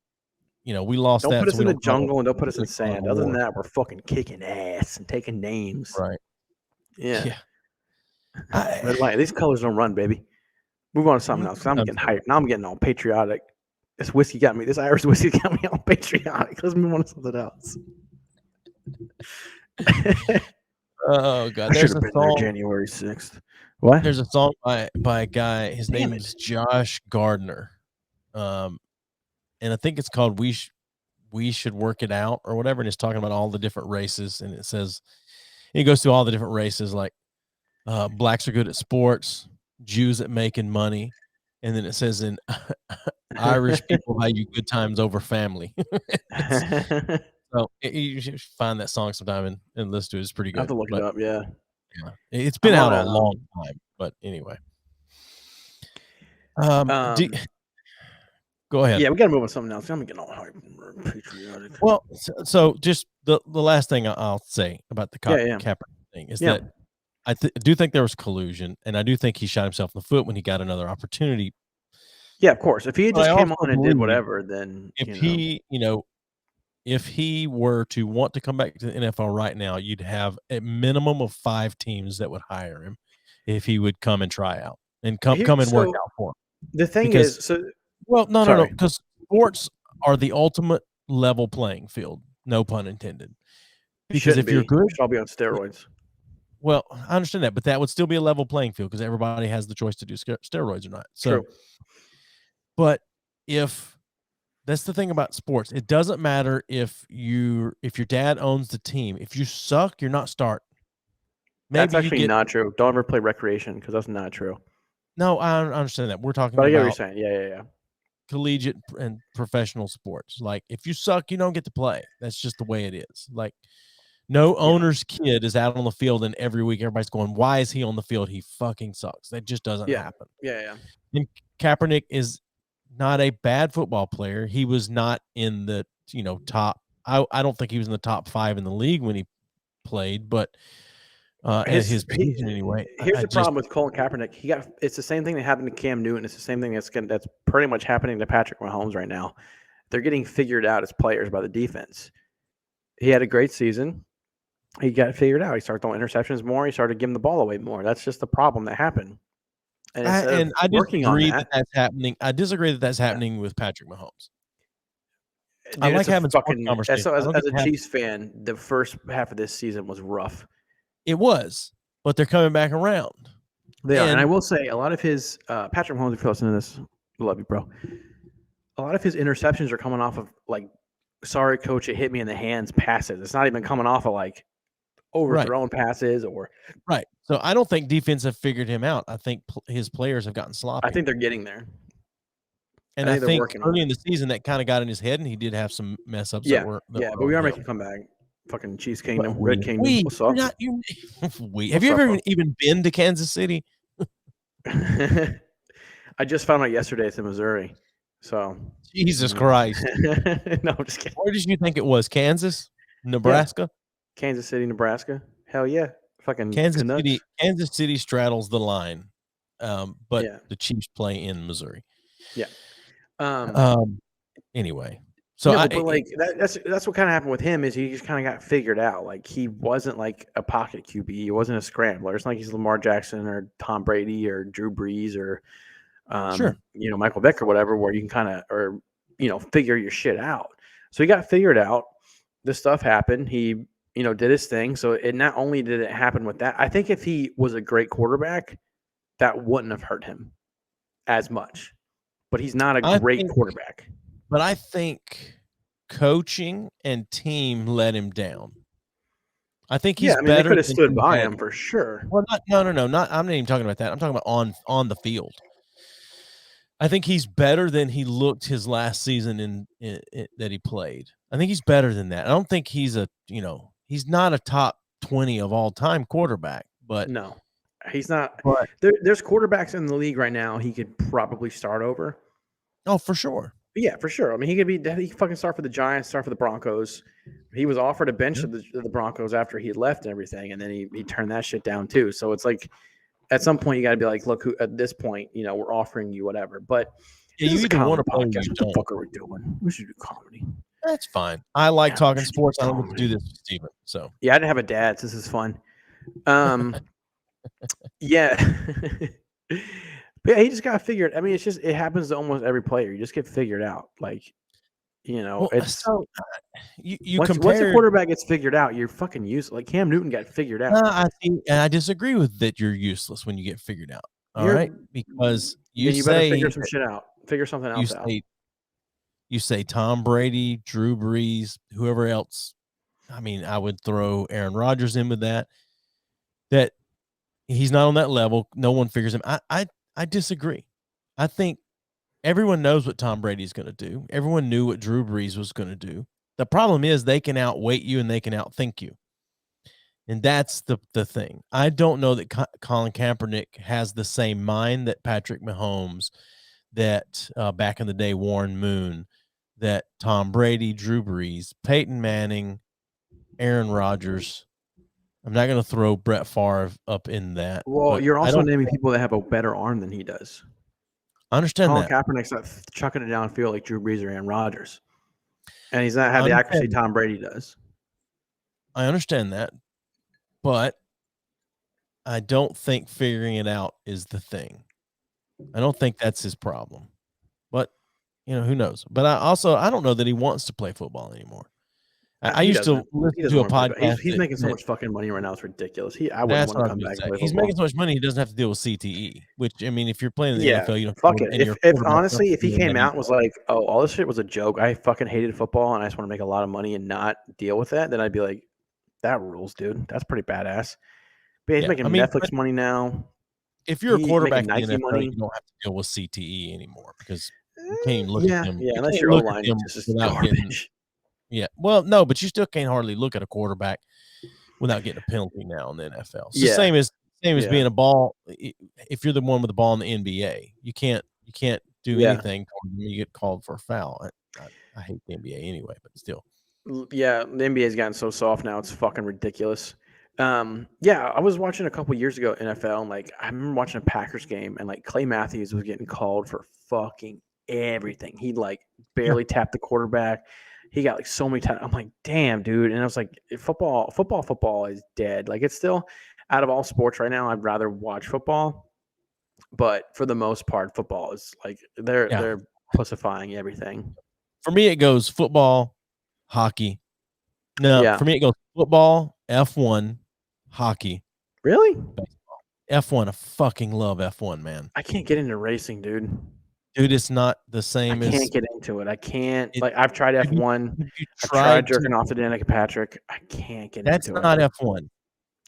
We lost don't that. Put us so in the don't jungle and don't put us in sand. Other than war. that, we're fucking kicking ass and taking names. Right. Yeah. Red light. These colors don't run, baby. Move on to something else. I'm getting hyped. Now I'm getting all patriotic. This whiskey got me. This Irish whiskey got me all patriotic. Let's move on to something else. Oh god, I should have been there January 6th. What? There's a song by a guy. His name is Josh Gardner, and I think it's called "We Should Work It Out" or whatever. And it's talking about all the different races, and it says he goes through all the different races, like blacks are good at sports, Jews at making money, and then it says in Irish people value good times over family. So you should find that song sometime and listen to it. It's pretty good. I have to look it up. Yeah. It's been out a long time, but anyway. Go ahead. Yeah, we got to move on to something else. I'm getting all hyped. Patriotic. Well, so just the last thing I'll say about the Kaepernick thing is that I do think there was collusion, and I do think he shot himself in the foot when he got another opportunity. Yeah, of course. If he just came on and did whatever, then if he were to want to come back to the NFL right now, you'd have a minimum of 5 teams that would hire him if he would come and try out and come and work out for him. The thing is, no, because sports are the ultimate level playing field, no pun intended. Because if you're good, I'll be on steroids. Well, I understand that, but that would still be a level playing field because everybody has the choice to do steroids or not. So, true. But if that's the thing about sports, it doesn't matter if your dad owns the team. If you suck, you're not starting. That's actually not true. Don't ever play recreation because that's not true. No, I understand that. We're talking about. I get what you're saying. Yeah. Collegiate and professional sports. Like if you suck, you don't get to play. That's just the way it is. Like no owner's kid is out on the field, and every week everybody's going, "Why is he on the field? He fucking sucks." That just doesn't happen. Yeah. And Kaepernick is not a bad football player. He was not in the top. I don't think he was in the top 5 in the league when he played, but his position anyway. Here's the problem with Colin Kaepernick. It's the same thing that happened to Cam Newton. It's the same thing that's pretty much happening to Patrick Mahomes right now. They're getting figured out as players by the defense. He had a great season. He got figured out. He started throwing interceptions more. He started giving the ball away more. That's just the problem that happened. And I disagree that that's happening. I disagree that that's happening with Patrick Mahomes. Dude, I like having fucking conversations. So as a Chiefs fan, the first half of this season was rough. It was, but they're coming back around. They are, and I will say a lot of his Patrick Mahomes, if you're listening to this, I love you, bro. A lot of his interceptions are coming off of like, sorry, coach, it hit me in the hands passes. It's not even coming off of like overthrown passes or right. So I don't think defense have figured him out. I think his players have gotten sloppy. I think they're getting there. And I think early in the season that kind of got in his head, and he did have some mess ups. But we are making a comeback. Fucking Chiefs Kingdom, Red Kingdom. What's up? Have you ever even been to Kansas City? I just found out yesterday it's in Missouri. So Jesus Christ. No, I'm just kidding. Where did you think it was? Kansas? Nebraska? Kansas City, Nebraska. Hell yeah. Fucking Kansas Canucks. City straddles the line, but Yeah. the Chiefs play in Missouri. Yeah. Anyway, so no, but like that's what kind of happened with him is he just kind of got figured out. Like he wasn't like a pocket QB. He wasn't a scrambler. It's not like he's Lamar Jackson or Tom Brady or Drew Brees or sure. Michael Vick or whatever, where you can kind of figure your shit out. So he got figured out. This stuff happened. He did his thing. So it not only did it happen with that. I think if he was a great quarterback, that wouldn't have hurt him as much. But he's not a great quarterback. But I think coaching and team let him down. I think he's better. They could have stood by him for sure. Well, no. I'm not even talking about that. I'm talking about on the field. I think he's better than he looked his last season in that he played. I think he's better than that. I don't think he's he's not a top 20 of all time quarterback, but no, he's not. There's quarterbacks in the league right now he could probably start over. Oh, for sure. Yeah, for sure. I mean, he could fucking start for the Giants, start for the Broncos. He was offered a bench of the Broncos after he left and everything, and then he turned that shit down too. So it's like, at some point you got to be like, look, at this point, we're offering you whatever. But you either want to play. What the fuck are we doing? We should do comedy. That's fine. I like talking sports. I don't want to do this with Steven. So yeah, I didn't have a dad. So this is fun. Yeah. But yeah, he just got figured. I mean, it happens to almost every player. You just get figured out. Like, it's so once a quarterback gets figured out, you're fucking useless. Like Cam Newton got figured out. I disagree with that. You're useless when you get figured out. All right, because you better figure some shit out. Figure something else out. You say Tom Brady, Drew Brees, whoever else. I mean, I would throw Aaron Rodgers in with that. That he's not on that level. No one figures him. I disagree. I think everyone knows what Tom Brady is going to do. Everyone knew what Drew Brees was going to do. The problem is they can outweight you and they can outthink you. And that's the thing. I don't know that Colin Kaepernick has the same mind that Patrick Mahomes, that back in the day Warren Moon, that Tom Brady, Drew Brees, Peyton Manning, Aaron Rodgers. I'm not going to throw Brett Favre up in that. Well, you're also naming people that have a better arm than he does. I understand Colin Kaepernick's not chucking it downfield like Drew Brees or Aaron Rodgers. And he's not have the accuracy Tom Brady does. I understand that. But I don't think figuring it out is the thing. I don't think that's his problem. But, who knows? But I don't know that he wants to play football anymore. I used to listen to a podcast. He's making so much fucking money right now. It's ridiculous. I wouldn't want to come back and play He's football. making so much money, he doesn't have to deal with CTE, which, I mean, if you're playing in the NFL, you don't fuck it. If honestly, if he came out and was like, oh, all this shit was a joke, I fucking hated football and I just want to make a lot of money and not deal with that, then I'd be like, that rules, dude. That's pretty badass. But he's making Netflix money now. If you're a quarterback in the NFL, you don't have to deal with CTE anymore because you can't even look at them. Yeah, unless your O-line is just garbage. Yeah, well, no, but you still can't hardly look at a quarterback without getting a penalty now in the NFL. It's the same as being a ball. If you're the one with the ball in the NBA, you can't do anything. You get called for a foul. I hate the NBA anyway, but still. Yeah, the NBA's gotten so soft now; it's fucking ridiculous. I was watching a couple years ago NFL, and like I remember watching a Packers game, and like Clay Matthews was getting called for fucking everything. He like barely tapped the quarterback. He got like so many times. I'm like, damn, dude. And I was like, football is dead. Like it's still out of all sports right now. I'd rather watch football, but for the most part, football is like they're pussifying everything. For me, it goes football, hockey. No, for me, it goes football, F1, hockey. Really? Baseball. F1. I fucking love F1, man. I can't get into racing, dude. Dude, it's not the same I can't get into it. I can't. I've tried F1. I've tried jerking off to Danica Patrick. I can't get into it. That's not F1.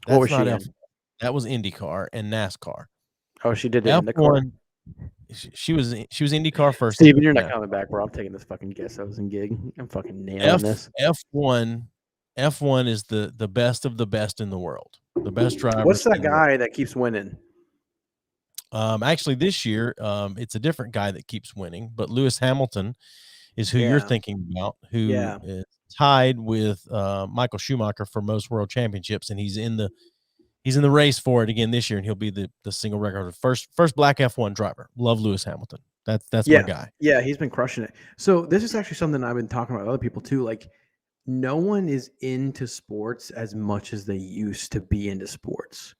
What was she in? That was IndyCar and NASCAR. Oh, she did that in the car. She was IndyCar first. Steven, you're not coming back, bro. I'm taking this fucking guess. I was in gig. I'm fucking nailing this. F1 is the best of the best in the world. The best driver. What's that guy that keeps winning? Actually, this year, it's a different guy that keeps winning, but Lewis Hamilton is who you're thinking about, who is tied with Michael Schumacher for most world championships, and he's in the race for it again this year, and he'll be the single record first black F1 driver. Love Lewis Hamilton. That's my guy. Yeah, he's been crushing it. So this is actually something I've been talking about with other people too. Like, no one is into sports as much as they used to be into sports.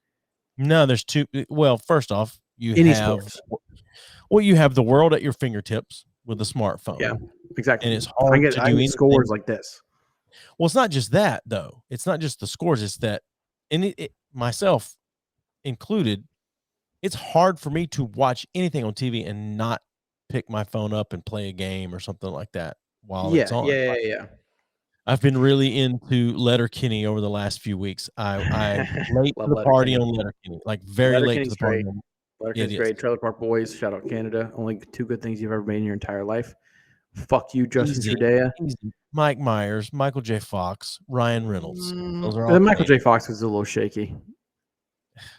No, there's two. Well, first off, you have the world at your fingertips with a smartphone. Yeah, exactly. And it's hard to do anything. Scores like this. Well, it's not just that though. It's not just the scores. It's that, and myself included, it's hard for me to watch anything on TV and not pick my phone up and play a game or something like that while it's on. Yeah. I've been really into Letterkenny over the last few weeks. I'm late to the party on Letterkenny, like very late to the party. Letterkenny's great. Trailer Park Boys, shout out Canada. Only 2 good things you've ever made in your entire life. Fuck you, Justin Trudeau. Mike Myers, Michael J. Fox, Ryan Reynolds. Those are all Michael J. Fox is a little shaky.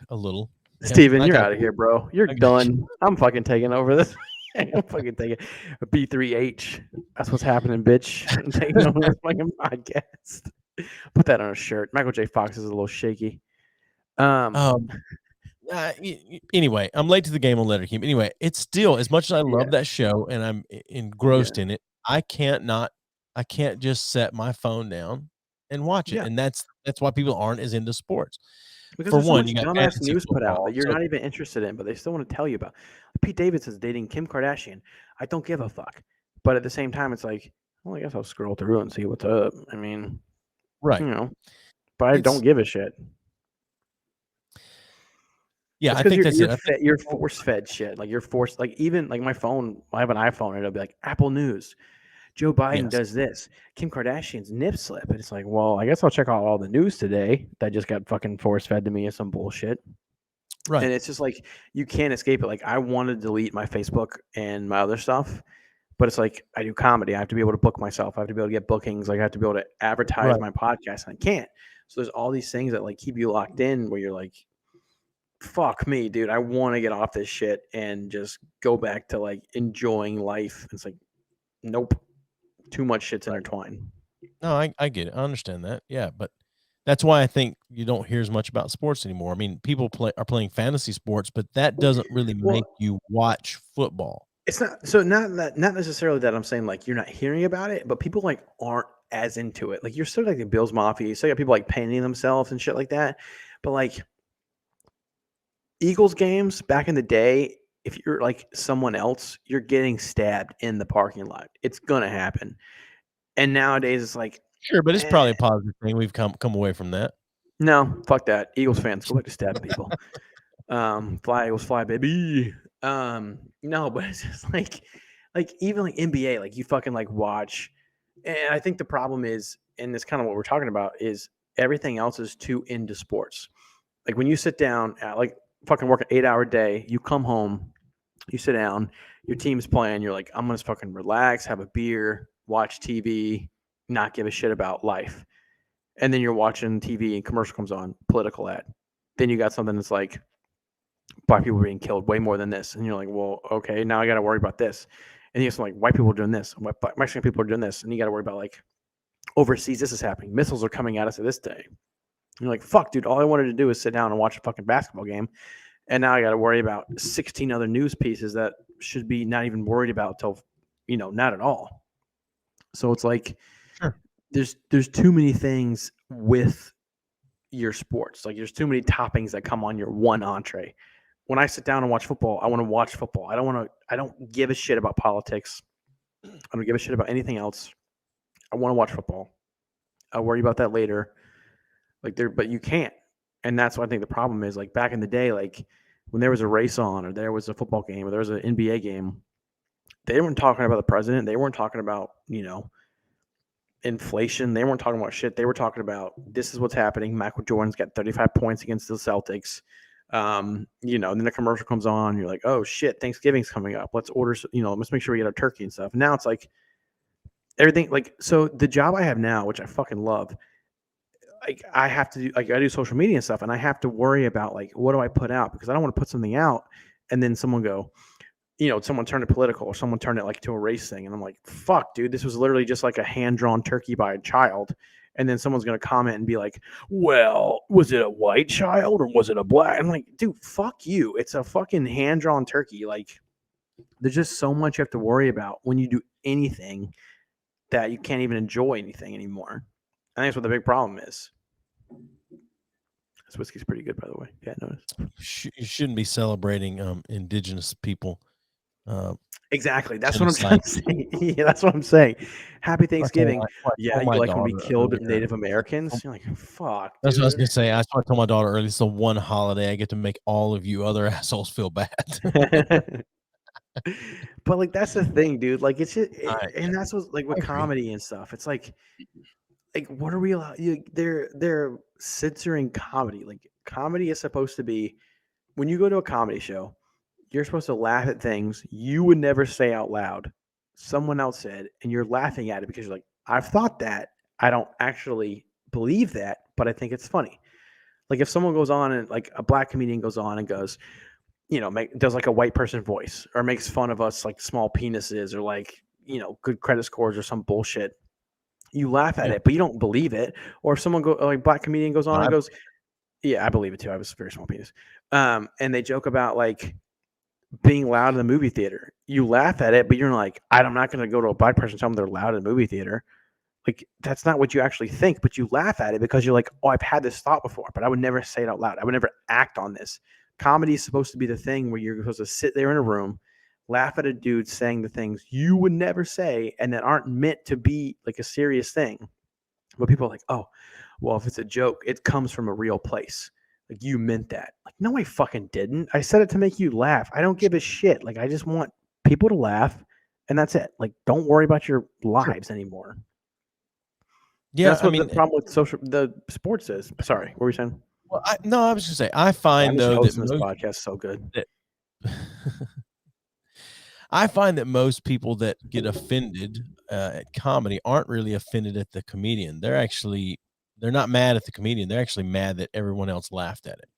A little. Steven, you're out of here, bro. You're done. I'm fucking taking over this. I'm fucking taking a B3H. That's what's happening, bitch. I'm taking over this fucking podcast. Put that on a shirt. Michael J. Fox is a little shaky. Anyway, I'm late to the game on Letterkenny. Anyway, it's still, as much as I love that show and I'm engrossed in it, I can't just set my phone down and watch it. And that's why people aren't as into sports. Because for one, you got dumbass news put out that you're not even interested in, but they still want to tell you about. Pete Davidson's dating Kim Kardashian. I don't give a fuck. But at the same time, it's like, well, I guess I'll scroll through and see what's up. I mean, right. But I don't give a shit. Yeah, I think that's it. You're force-fed shit. Like, you're forced. Like, even like my phone, I have an iPhone, and it'll be like Apple News. Joe Biden does this. Kim Kardashian's nip slip. And it's like, well, I guess I'll check out all the news today that just got fucking force-fed to me as some bullshit. Right. And it's just like, you can't escape it. Like, I want to delete my Facebook and my other stuff, but it's like, I do comedy. I have to be able to book myself. I have to be able to get bookings. Like, I have to be able to advertise my podcast, and I can't. So there's all these things that like keep you locked in where you're like, fuck me, dude. I want to get off this shit and just go back to like enjoying life. It's like, nope. Too much shit's intertwined. No, I get it. I understand that. Yeah, but that's why I think you don't hear as much about sports anymore. I mean, people are playing fantasy sports, but that doesn't really make you watch football. It's not so not necessarily that I'm saying like you're not hearing about it, but people like aren't as into it. Like, you're still like the Bills Mafia. You still got people like painting themselves and shit like that. But like Eagles games back in the day, if you're like someone else, you're getting stabbed in the parking lot. It's gonna happen. And nowadays it's like, sure, but it's probably a positive thing. We've come away from that. No, fuck that. Eagles fans go back to stabbing people. Fly Eagles fly, baby. No, but it's just like even like NBA, like you fucking like watch. And I think the problem is, and this kind of what we're talking about, is everything else is too into sports. Like, when you sit down at like fucking work an 8-hour day, you come home, you sit down, your team's playing, you're like, I'm gonna fucking relax, have a beer, watch TV, not give a shit about life. And then you're watching TV and commercial comes on, political ad. Then you got something that's like, black people being killed way more than this. And you're like, well, okay, now I got to worry about this. And you have some like, white people are doing this, Mexican people are doing this. And you got to worry about like, overseas, this is happening. Missiles are coming at us at this day. And you're like, fuck, dude, all I wanted to do is sit down and watch a fucking basketball game. And now I got to worry about 16 other news pieces that should be not even worried about till, not at all. So it's like, sure, there's too many things with your sports. Like, there's too many toppings that come on your one entree. When I sit down and watch football, I want to watch football. I don't give a shit about politics. I don't give a shit about anything else. I want to watch football. I'll worry about that later. But you can't. And that's what I think the problem is. Like, back in the day, like when there was a race on, or there was a football game, or there was an NBA game, they weren't talking about the president. They weren't talking about, inflation. They weren't talking about shit. They were talking about, this is what's happening. Michael Jordan's got 35 points against the Celtics. And then the commercial comes on. You're like, oh shit, Thanksgiving's coming up. Let's order, let's make sure we get our turkey and stuff. And now it's like everything, like, so the job I have now, which I fucking love, like, I have to do, like, I do social media and stuff, and I have to worry about like, what do I put out? Because I don't want to put something out and then someone go, someone turned it political or someone turned it like to a race thing. And I'm like, fuck, dude, this was literally just like a hand-drawn turkey by a child. And then someone's going to comment and be like, well, was it a white child or was it a black? I'm like, dude, fuck you. It's a fucking hand-drawn turkey. Like, there's just so much you have to worry about when you do anything that you can't even enjoy anything anymore. I think that's what the big problem is. This whiskey's pretty good, by the way. Yeah, I noticed. You shouldn't be celebrating indigenous people. Exactly. That's what I'm trying to say. Yeah, that's what I'm saying. Happy Thanksgiving. Yeah, you like when we killed Native Americans? You're like, fuck. That's what I was gonna say. I told my daughter earlier, it's the one holiday I get to make all of you other assholes feel bad. But like that's the thing, dude. Like it's just, and that's what like with comedy and stuff. It's like what are we allowed? They're censoring comedy. Like comedy is supposed to be when you go to a comedy show, you're supposed to laugh at things you would never say out loud. Someone else said, and you're laughing at it because you're like, I've thought that. I don't actually believe that, but I think it's funny. Like if someone goes on and like a black comedian goes on and goes, does like a white person voice or makes fun of us like small penises or like, good credit scores or some bullshit. You laugh at it, but you don't believe it. Or if someone like black comedian goes on and goes, yeah, I believe it too. I was a very small penis. And they joke about like being loud in the movie theater. You laugh at it, but you're like, I'm not going to go to a black person and tell them they're loud in the movie theater. Like that's not what you actually think, but you laugh at it because you're like, oh, I've had this thought before, but I would never say it out loud. I would never act on this. Comedy is supposed to be the thing where you're supposed to sit there in a room, laugh at a dude saying the things you would never say and that aren't meant to be like a serious thing. But people are like, oh, well, if it's a joke, it comes from a real place. Like you meant that. Like, no, I fucking didn't. I said it to make you laugh. I don't give a shit. Like, I just want people to laugh and that's it. Like, don't worry about your lives anymore. Yeah. That's what the problem with the sports is. Sorry, what were you saying? Well, I was just say I find though that this podcast is so good. I find that most people that get offended at comedy aren't really offended at the comedian. They're not mad at the comedian. They're actually mad that everyone else laughed at it.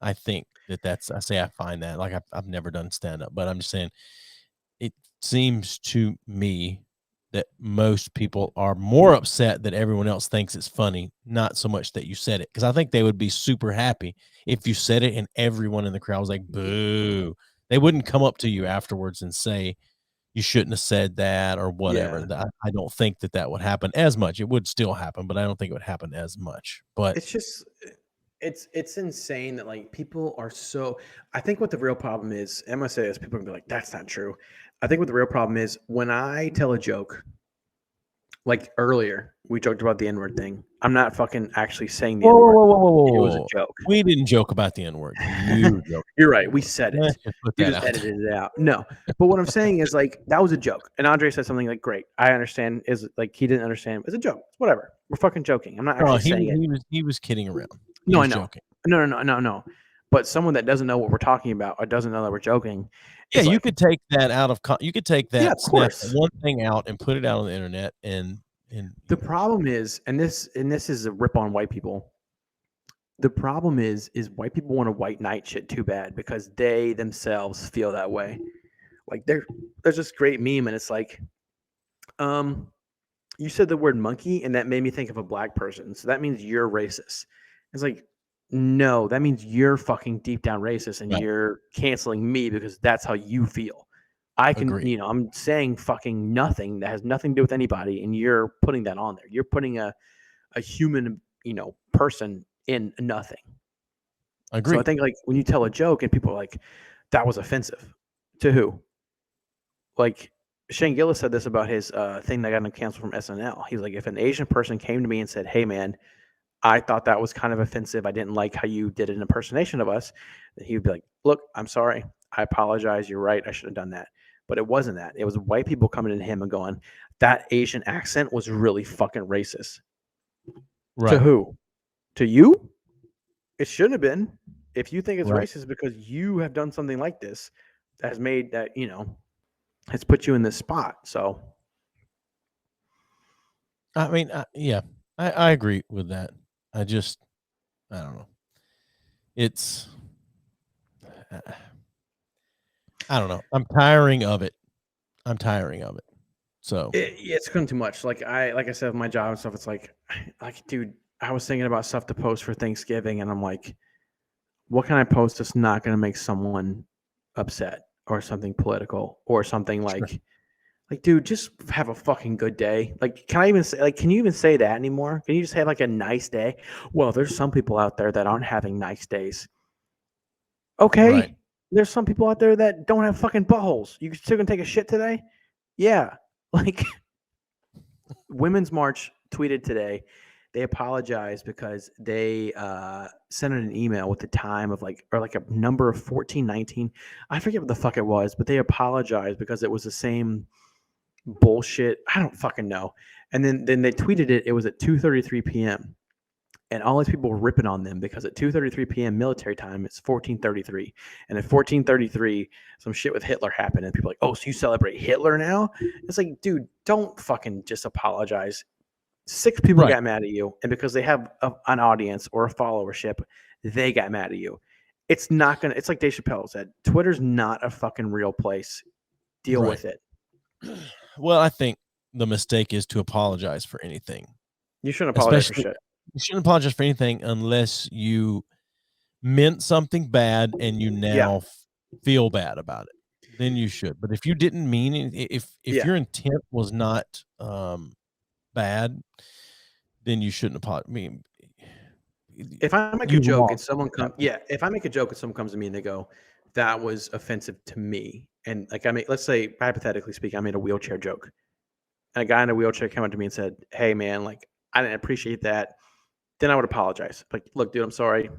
I think I find that like I've never done stand up, but I'm just saying it seems to me that most people are more upset that everyone else thinks it's funny, not so much that you said it. Because I think they would be super happy if you said it and everyone in the crowd was like, boo. They wouldn't come up to you afterwards and say, you shouldn't have said that or whatever. Yeah. I don't think that would happen as much. It would still happen, but I don't think it would happen as much. But it's just, it's insane that like people are so, I think what the real problem is, I'm going to say this, people are going to be like, that's not true. I think what the real problem is when I tell a joke, like earlier, we joked about the N-word thing. I'm not fucking actually saying the N-word. Whoa. It was a joke. We didn't joke about the N-word. You joked. You're right. We said it. You just edited it out. No. But what I'm saying is like, that was a joke. And Andre said something like, great. I understand. Is like, he didn't understand. It's a joke. It's whatever. We're fucking joking. I'm not actually saying it. He was kidding around. No, I know. Joking. No. But someone that doesn't know what we're talking about or doesn't know that we're joking. Yeah, you could take that out of. You could take that. Yeah, of course. One thing out and put it out on the internet. And the problem is, and this is a rip on white people. The problem is white people want to white knight shit too bad because they themselves feel that way. Like there's this great meme and it's like, you said the word monkey and that made me think of a black person. So that means you're racist. It's like, no, that means you're fucking deep down racist and you're canceling me because that's how you feel. I can, Agreed. I'm saying fucking nothing that has nothing to do with anybody and you're putting that on there. You're putting a human, person in nothing. Agreed. So I think like when you tell a joke and people are like, that was offensive to who? Like Shane Gillis said this about his thing that got him canceled from SNL. He's like, if an Asian person came to me and said, hey man, I thought that was kind of offensive. I didn't like how you did an impersonation of us. He would be like, look, I'm sorry. I apologize. You're right. I should have done that. But it wasn't that. It was white people coming to him and going, that Asian accent was really fucking racist. Right. To who? To you? It shouldn't have been. If you think it's racist because you have done something like this that has made that, has put you in this spot. So. I mean, yeah, I agree with that. I don't know. It's I don't know. I'm tiring of it. So It's become too much. Like I said, with my job and stuff, it's like, dude, I was thinking about stuff to post for Thanksgiving, and I'm like, what can I post that's not going to make someone upset or something political or something sure. like, dude, just have a fucking good day. Like, can you even say that anymore? Can you just have like a nice day? Well, there's some people out there that aren't having nice days. Okay. Right. There's some people out there that don't have fucking buttholes. You still gonna take a shit today? Yeah. Like, Women's March tweeted today. They apologized because they sent an email with the time of like a number of 1419. I forget what the fuck it was, but they apologized because it was the same bullshit. I don't fucking know. And then they tweeted it. It was at 2:33 p.m. And all these people were ripping on them because at 2:33 p.m. military time, it's 14:33, and at 14:33, some shit with Hitler happened, and people are like, oh, so you celebrate Hitler now? It's like, dude, don't fucking just apologize. 6 people Right. got mad at you, and because they have an audience or a followership, they got mad at you. It's not gonna. It's like Dave Chappelle said, Twitter's not a fucking real place. Deal Right. with it. Well, I think the mistake is to apologize for anything. You shouldn't apologize for shit. You shouldn't apologize for anything unless you meant something bad and you now feel bad about it. Then you should. But if you didn't mean it, if your intent was not bad, then you shouldn't apologize. I mean, if I make a joke and someone if I make a joke and someone comes to me and they go, that was offensive to me, and like let's say hypothetically speaking, I made a wheelchair joke, and a guy in a wheelchair came up to me and said, hey man, like I didn't appreciate that, then I would apologize. Like, look, dude, I'm sorry,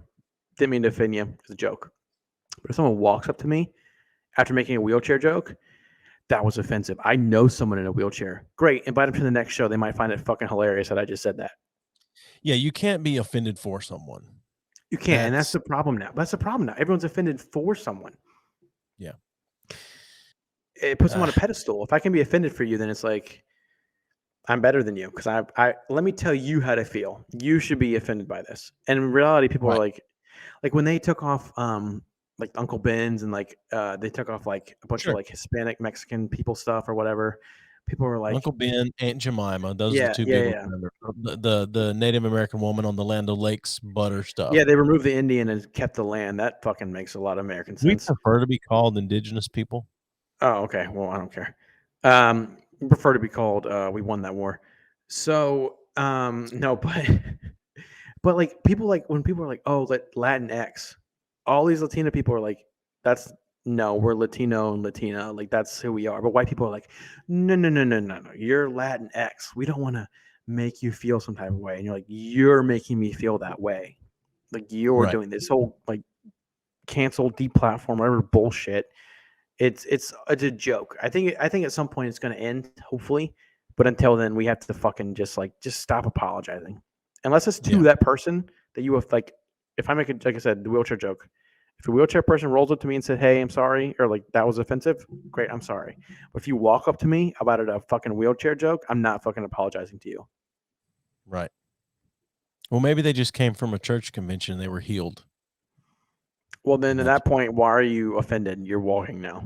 didn't mean to offend you, it's a joke. But if someone walks up to me after making a wheelchair joke, that was offensive. I know someone in a wheelchair. Great, invite them to the next show. They might find it fucking hilarious that I just said that. Yeah, you can't be offended for someone. You can't, and that's the problem now. That's the problem now. Everyone's offended for someone. Yeah. It puts them on a pedestal. If I can be offended for you, then it's like, I'm better than you because I let me tell you how to feel. You should be offended by this. And in reality, people are like when they took off like Uncle Ben's and like they took off like a bunch of like Hispanic Mexican people stuff or whatever. People were like Uncle Ben, Aunt Jemima. Those are the two big ones. The Native American woman on the Land O'Lakes butter stuff. Yeah, they removed the Indian and kept the land. That fucking makes a lot of American sense. We prefer to be called indigenous people. Oh, okay. Well, I don't care. We prefer to be called we won that war. So no, but like people like when people are like, oh, Latinx, all these Latina people are like, we're Latino and Latina, like that's who we are. But white people are like, no, you're Latinx. We don't want to make you feel some type of way. And you're like, you're making me feel that way. Like you're doing this whole like cancel, deplatform, whatever bullshit. It's a joke. I think at some point it's going to end, hopefully. But until then, we have to fucking just stop apologizing. Unless it's to that person that you have like, if I make it, like I said, the wheelchair joke. If a wheelchair person rolls up to me and said, hey, I'm sorry, or like that was offensive, great, I'm sorry. But if you walk up to me about a fucking wheelchair joke, I'm not fucking apologizing to you. Right. Well, maybe they just came from a church convention and they were healed. Well, then at that point, why are you offended? You're walking now.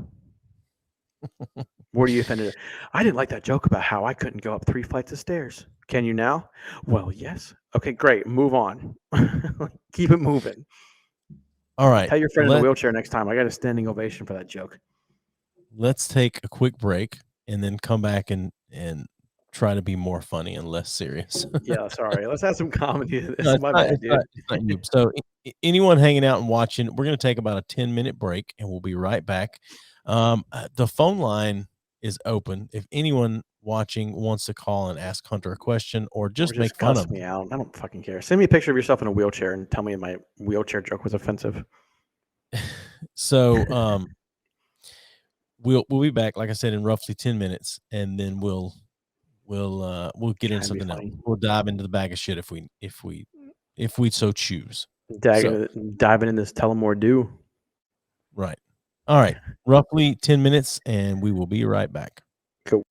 What are you offended at? I didn't like that joke about how I couldn't go up 3 flights of stairs. Can you now? Well, yes. Okay, great. Move on. Keep it moving. All right. Tell your friend in the wheelchair next time. I got a standing ovation for that joke. Let's take a quick break and then come back and try to be more funny and less serious. Yeah, sorry. Let's have some comedy to this. No, my bad, dude. It's not you. So anyone hanging out and watching, we're going to take about a 10-minute break and we'll be right back. The phone line is open. If anyone watching wants to call and ask Hunter a question or just make fun of me out, I don't fucking care. Send me a picture of yourself in a wheelchair and tell me my wheelchair joke was offensive. So we'll be back, like I said, in roughly 10 minutes, and then we'll get into something else. We'll dive into the bag of shit if we so choose. Diving in this Tullamore Dew. Right. All right. Roughly 10 minutes, and we will be right back. Cool.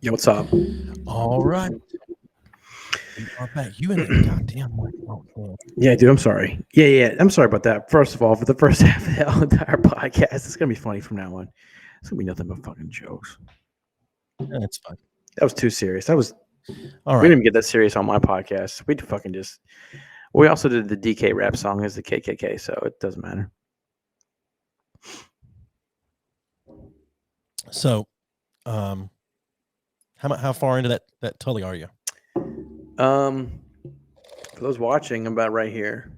Yo, what's up? All right. We are back. You in the goddamn microphone. Yeah, dude, I'm sorry. Yeah. I'm sorry about that. First of all, for the first half of the entire podcast, it's gonna be funny from now on. It's gonna be nothing but fucking jokes. That's fine. That was too serious. That was. All We right. didn't even get that serious on my podcast. We fucking just. We also did the DK rap song as the KKK, so it doesn't matter. So, how far into that Tully are you? For those watching, I'm about right here.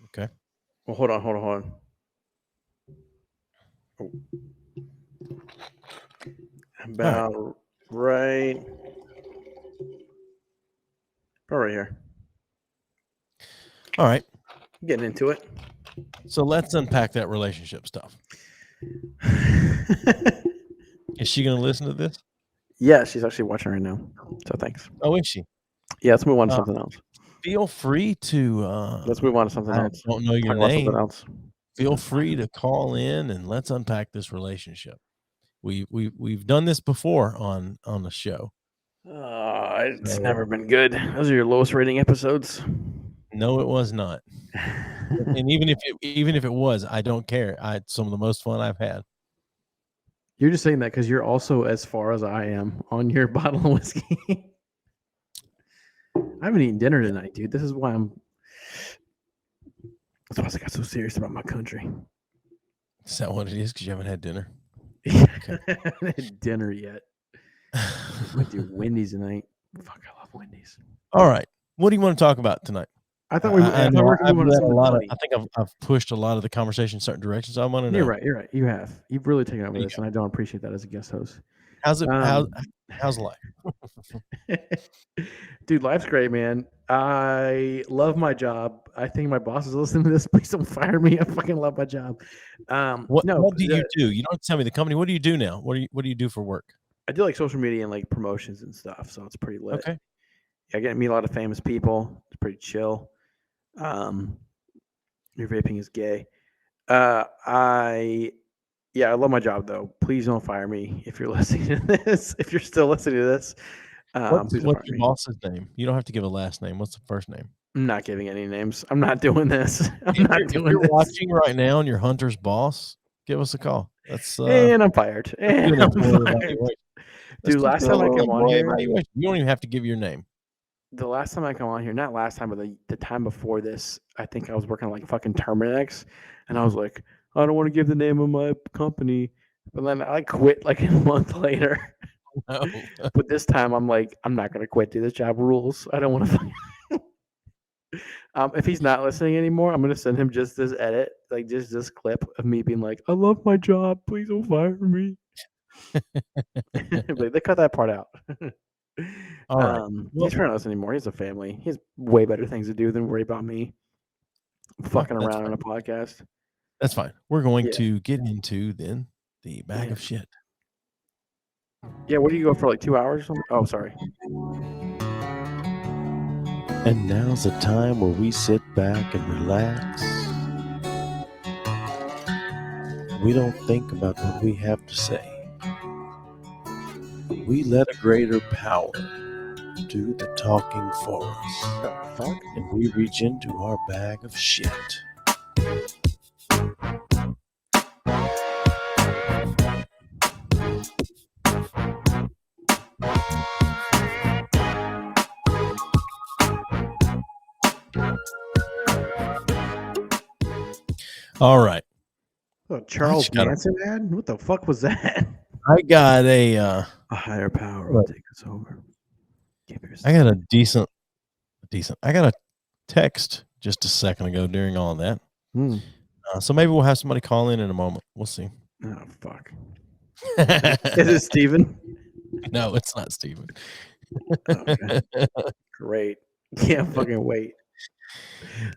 Okay. Well, hold on. Oh. About right here. All right. Getting into it. So let's unpack that relationship stuff. Is she going to listen to this? Yeah, she's actually watching right now. So thanks. Oh, is she? Yeah, let's move on to something else. Feel free to. Let's move on to something else. Don't know your Talk about name. something else. Feel free to call in and let's unpack this relationship. We've done this before on the show. It's never been good. Those are your lowest rating episodes. No, it was not. And even if it was, I don't care. It's some of the most fun I've had. You're just saying that because you're also as far as I am on your bottle of whiskey. I haven't eaten dinner tonight, dude. This is why that's why I got so serious about my country. Is that what it is? Because you haven't had dinner? I haven't had dinner yet. I do Wendy's tonight. Fuck, I love Wendy's. All right. What do you want to talk about tonight? I thought we were going to move on to something funny. I think I've pushed a lot of the conversation in certain directions. I want to know. You're right. You have. You've really taken over this, and I don't appreciate that as a guest host. How's it? How's life? Dude, life's great, man. I love my job. I think my boss is listening to this. Please don't fire me. I fucking love my job. What do you do? You don't tell me the company. What do you do now? What do you do for work? I do like social media and like promotions and stuff, so it's pretty lit. Okay. I get to meet a lot of famous people. It's pretty chill. Your vaping is gay. I love my job though. Please don't fire me if you're listening to this. If you're still listening to this, what's your boss's name? You don't have to give a last name. What's the first name? I'm not giving any names. I'm not doing this. If you're watching right now and you're Hunter's boss, give us a call. And I'm fired. And I'm fired. Dude, last time I came on here, you don't even have to give your name. The last time I come on here, not last time, but the time before this, I think I was working on like fucking Terminex, and I was like, I don't want to give the name of my company, but then I quit like a month later. No. But this time I'm like, I'm not gonna quit. Dude, this job rules. I don't want to. If he's not listening anymore, I'm gonna send him just this edit, like just this clip of me being like, I love my job. Please don't fire me. Like, they cut that part out. All right. He's trying to listen anymore. He has a family. He has way better things to do than worry about me fucking around on a podcast. That's fine. We're going to get into then the bag of shit. Yeah, what do you go for, like 2 hours or something? Oh, sorry. And now's the time where we sit back and relax. We don't think about what we have to say. We let a greater power do the talking for us. And we reach into our bag of shit. All right. Oh, Charles Manson ad? What the fuck was that? I got a higher power will take us over. I got a decent. I got a text just a second ago during all of that. So maybe we'll have somebody call in a moment. We'll see. Oh, fuck. Is it Steven? No, it's not Steven. Okay. Great. Can't fucking wait.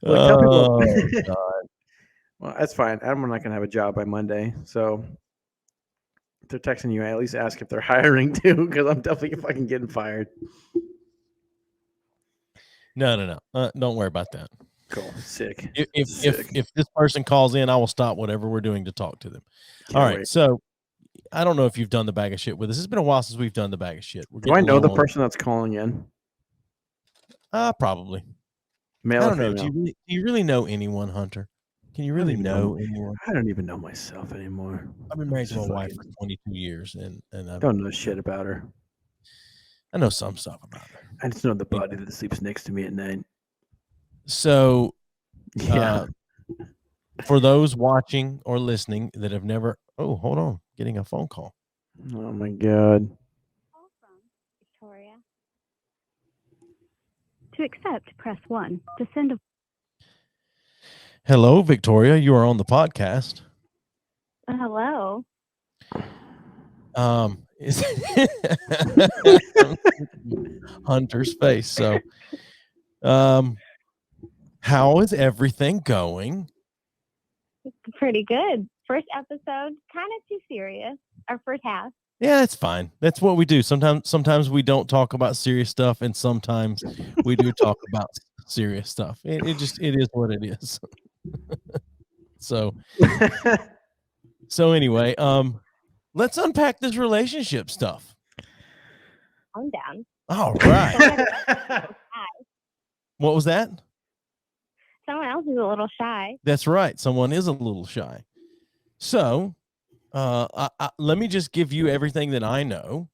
Oh, God. Well, that's fine. I'm not going to have a job by Monday. So if they're texting you, I at least ask if they're hiring too, because I'm definitely fucking getting fired. No. Don't worry about that. Cool. Sick. If this person calls in, I will stop whatever we're doing to talk to them. All right. So I don't know if you've done the bag of shit with us. It's been a while since we've done the bag of shit. Do I know the person that's calling in? Probably. Male I or don't know. female? Do you really know anyone, Hunter? Can you really know anyone? I don't even know myself anymore. I've been married to my wife for 22 years, and I don't know shit about her. I know some stuff about her. I just know the body that sleeps next to me at night. So, yeah. For those watching or listening that have never, oh, hold on, getting a phone call. Oh my God. Call from Victoria. To accept, press 1. To send a Hello, Victoria. You are on the podcast. hello. Is Hunter's face. So, how is everything going? Pretty good. First episode, kind of too serious. Our first half. Yeah, it's fine. That's what we do. Sometimes we don't talk about serious stuff, and sometimes we do talk about serious stuff. It is what it is. So anyway, let's unpack this relationship stuff. I'm down. All right. What was that? Someone else is a little shy. That's right. Someone is a little shy. So, let me just give you everything that I know,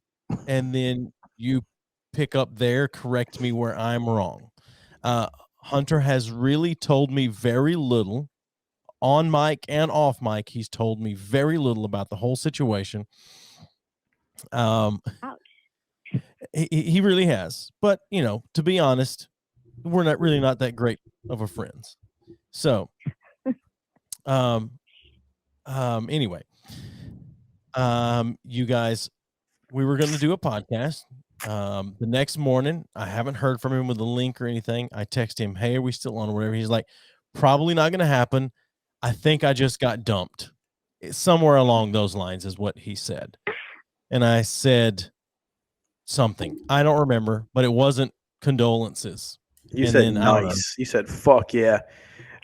and then you pick up there, correct me where I'm wrong. Hunter has really told me very little on mic and off mic. He's told me very little about the whole situation. Ouch. He really has. But, to be honest, we're not that great of a friends. So, anyway, you guys, we were going to do a podcast. The next morning, I haven't heard from him with a link or anything. I text him, hey, are we still on or whatever? He's like, probably not going to happen. I think I just got dumped. Somewhere along those lines is what he said. And I said something. I don't remember, but it wasn't condolences. You said nice. You said fuck yeah.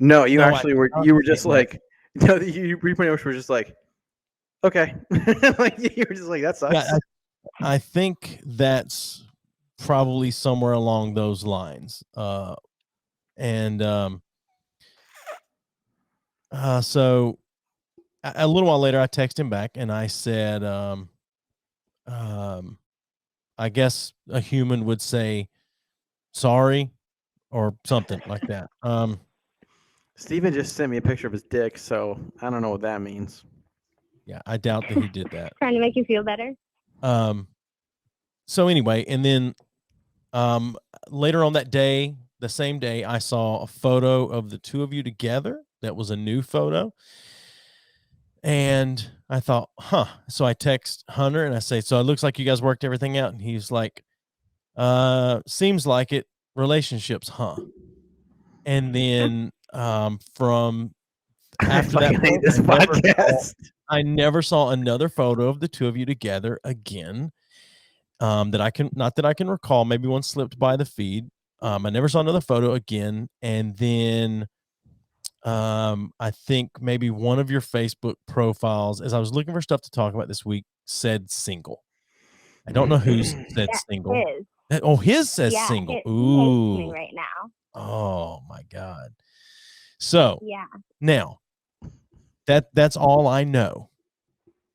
No, you actually were. You were just like, no, you pretty much were just like, okay. Like you were just like, that sucks. Yeah, I think that's probably somewhere along those lines. So a little while later, I texted him back and I said, I guess a human would say sorry or something like that. Steven just sent me a picture of his dick, so I don't know what that means. Yeah, I doubt that he did that. Trying to make you feel better. So anyway, and then later on that day, the same day, I saw a photo of the two of you together. That was a new photo. And I thought, so I text Hunter and I say, so it looks like you guys worked everything out. And he's like, seems like it. Relationships, huh? And then from after that point, I never saw another photo of the two of you together again. That I can recall. Maybe one slipped by the feed. I never saw another photo again. And then I think maybe one of your Facebook profiles, as I was looking for stuff to talk about this week, said single. I don't know who's said single. His says single. Ooh, me right now. Oh my God. So yeah. Now that's all I know.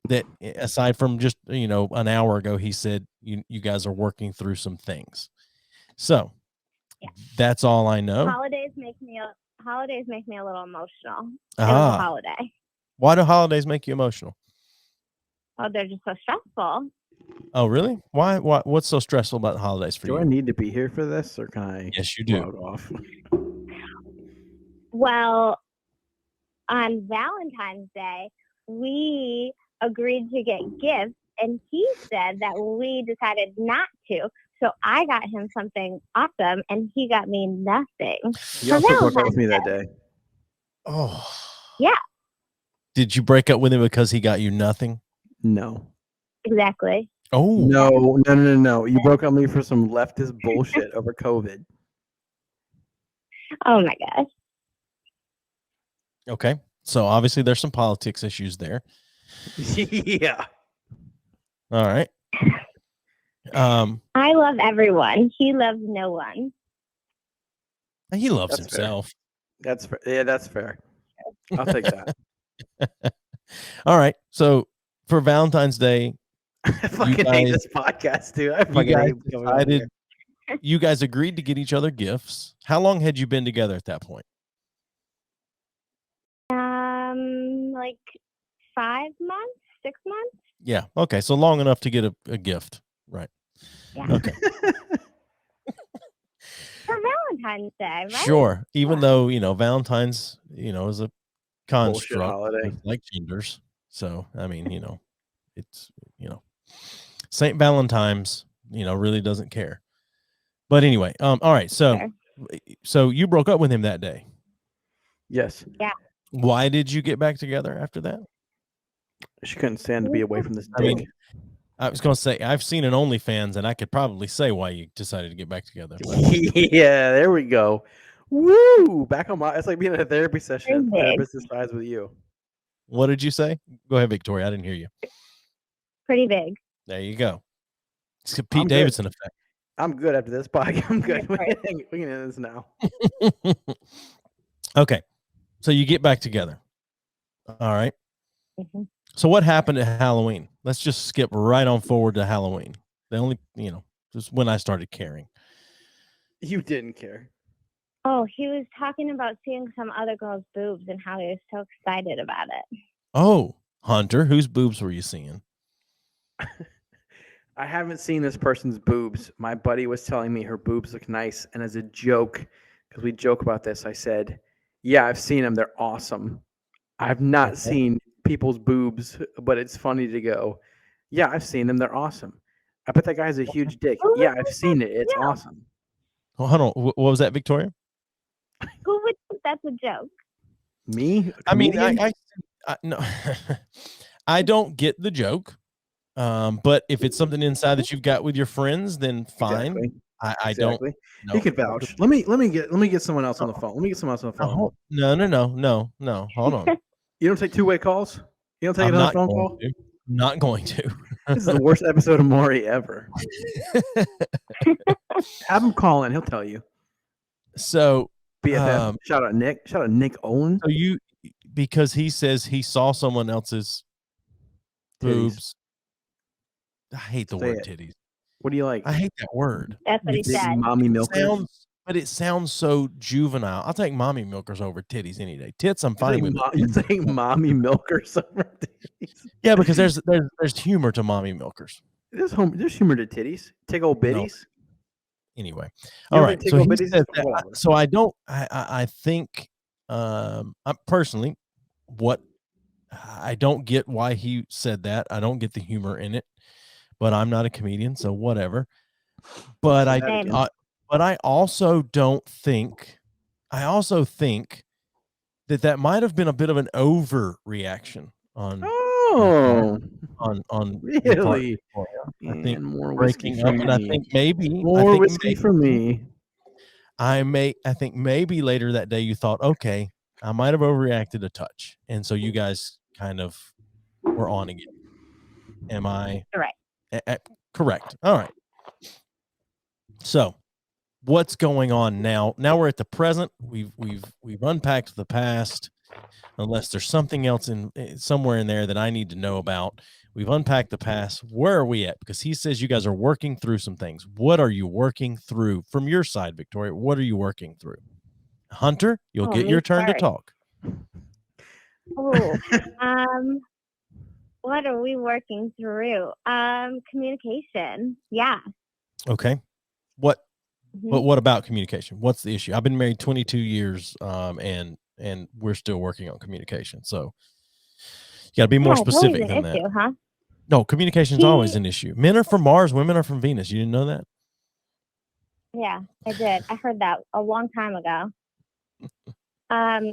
That aside from just an hour ago, he said you guys are working through some things. So that's all I know. Holidays make me a little emotional. It was a holiday. Why do holidays make you emotional? Oh, they're just so stressful. Oh, really? Why? What's so stressful about the holidays for you? Do I need to be here for this, or can I? Yes, you do. Log off? Well, on Valentine's Day, we agreed to get gifts, and he said that we decided not to. So I got him something awesome, and he got me nothing. You also broke up with me that day. Oh. Yeah. Did you break up with him because he got you nothing? No. Exactly. Oh. No. You broke up with me for some leftist bullshit over COVID. Oh my gosh. Okay. So obviously there's some politics issues there. Yeah. All right. I love everyone. He loves no one. He loves That's fair. himself. That's fair. Yeah, that's fair. I'll take that. All right. So for Valentine's Day, I fucking hate this podcast, dude. I you fucking guys hate coming on here. you guys agreed to get each other gifts. How long had you been together at that point? Like 5 months, 6 months. Yeah. Okay. So long enough to get a gift. Right. Yeah. Okay. For Valentine's Day, right? Sure. Even though, Valentine's, is a construct holiday. with like genders. So, I mean, it's, St. Valentine's, really doesn't care. But anyway, all right. So you broke up with him that day. Yes. Yeah. Why did you get back together after that? She couldn't stand to be away from this I dick. mean, I was going to say, I've seen an OnlyFans and I could probably say why you decided to get back together. Yeah, there we go. Woo! Back on my. It's like being at a therapy session. Pretty big. Therapist decides with you. What did you say? Go ahead, Victoria. I didn't hear you. Pretty big. There you go. It's a I'm Pete good. Davidson effect. I'm good after this podcast. I'm good. We Right. can end this now. Okay. So you get back together. All right. Mhm. So what happened at Halloween? Let's just skip right on forward to Halloween. The only, just when I started caring. You didn't care. Oh, he was talking about seeing some other girl's boobs and how he was so excited about it. Oh, Hunter, whose boobs were you seeing? I haven't seen this person's boobs. My buddy was telling me her boobs look nice, and as a joke, because we joke about this, I said, "Yeah, I've seen them. They're awesome. I've not Okay. seen people's boobs, but it's funny to go, yeah, I've seen them. They're awesome. I bet that guy has a huge dick. Who Yeah, would I've think seen that- it. It's yeah. awesome." Oh, hold on. What was that, Victoria? Who would think that's a joke? Me? I mean, Comedian? I no, I don't get the joke. But if it's something inside that you've got with your friends, then fine. Exactly. I don't Exactly. know. He could vouch. Let me get someone else on the phone. Let me get someone else on the phone. No. Hold on. You don't take two-way calls? You don't take I'm another not phone going call? to. Not going to. This is the worst episode of Maury ever. Have him call in. He'll tell you. So, BFF. Shout out Nick. Shout out Nick Olin. so because he says he saw someone else's boobs. I hate the Say word it. titties. What do you like? I hate that word. That's what he Big said. mommy milkers. It sounds so juvenile. I'll take mommy milkers over titties any day. Tits, I'm fine with. You're saying mommy milkers over titties. Yeah, because there's humor to mommy milkers. There's humor to titties. Take old bitties. Anyway, You all don't right. think So tickle he bitties says is that. whatever. So I don't. I think. I personally, what I don't get why he said that. I don't get the humor in it. But I'm not a comedian, so whatever. But I also don't think. I also think that might have been a bit of an overreaction on Oh, on really? I think And more whiskey breaking for up, and I me. think maybe More whiskey for me. I think maybe later that day you thought, okay, I might have overreacted a touch, and so you guys kind of were on again. Am I Right. Correct? All right. So, what's going on now? Now we're at the present. We've unpacked the past. Unless there's something else somewhere in there that I need to know about. We've unpacked the past. Where are we at? Because he says you guys are working through some things. What are you working through from your side, Victoria? What are you working through? Hunter, you'll get your turn to talk. Oh, what are we working through? Communication. Yeah. Okay. What about communication? What's the issue? I've been married 22 years, and we're still working on communication. So you got to be more specific than that. Huh? No, communication is always an issue. Men are from Mars, women are from Venus. You didn't know that? Yeah, I did. I heard that a long time ago.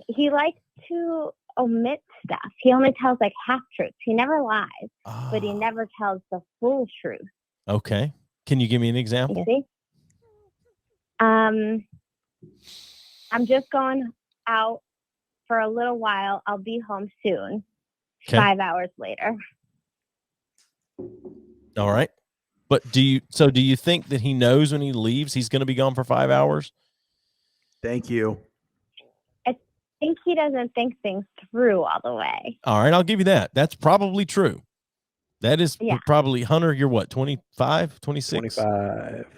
He likes to omit stuff. He only tells like half truths. He never lies, but he never tells the full truth. Okay. Can you give me an example? You see? I'm just going out for a little while. I'll be home soon. Okay. 5 hours later. All right. But do you think that he knows when he leaves he's going to be gone for 5 hours? Thank you. I think he doesn't think things through all the way. All right, I'll give you that. That's probably true. That is Yeah. probably, Hunter, you're what, 25, 26? 26 in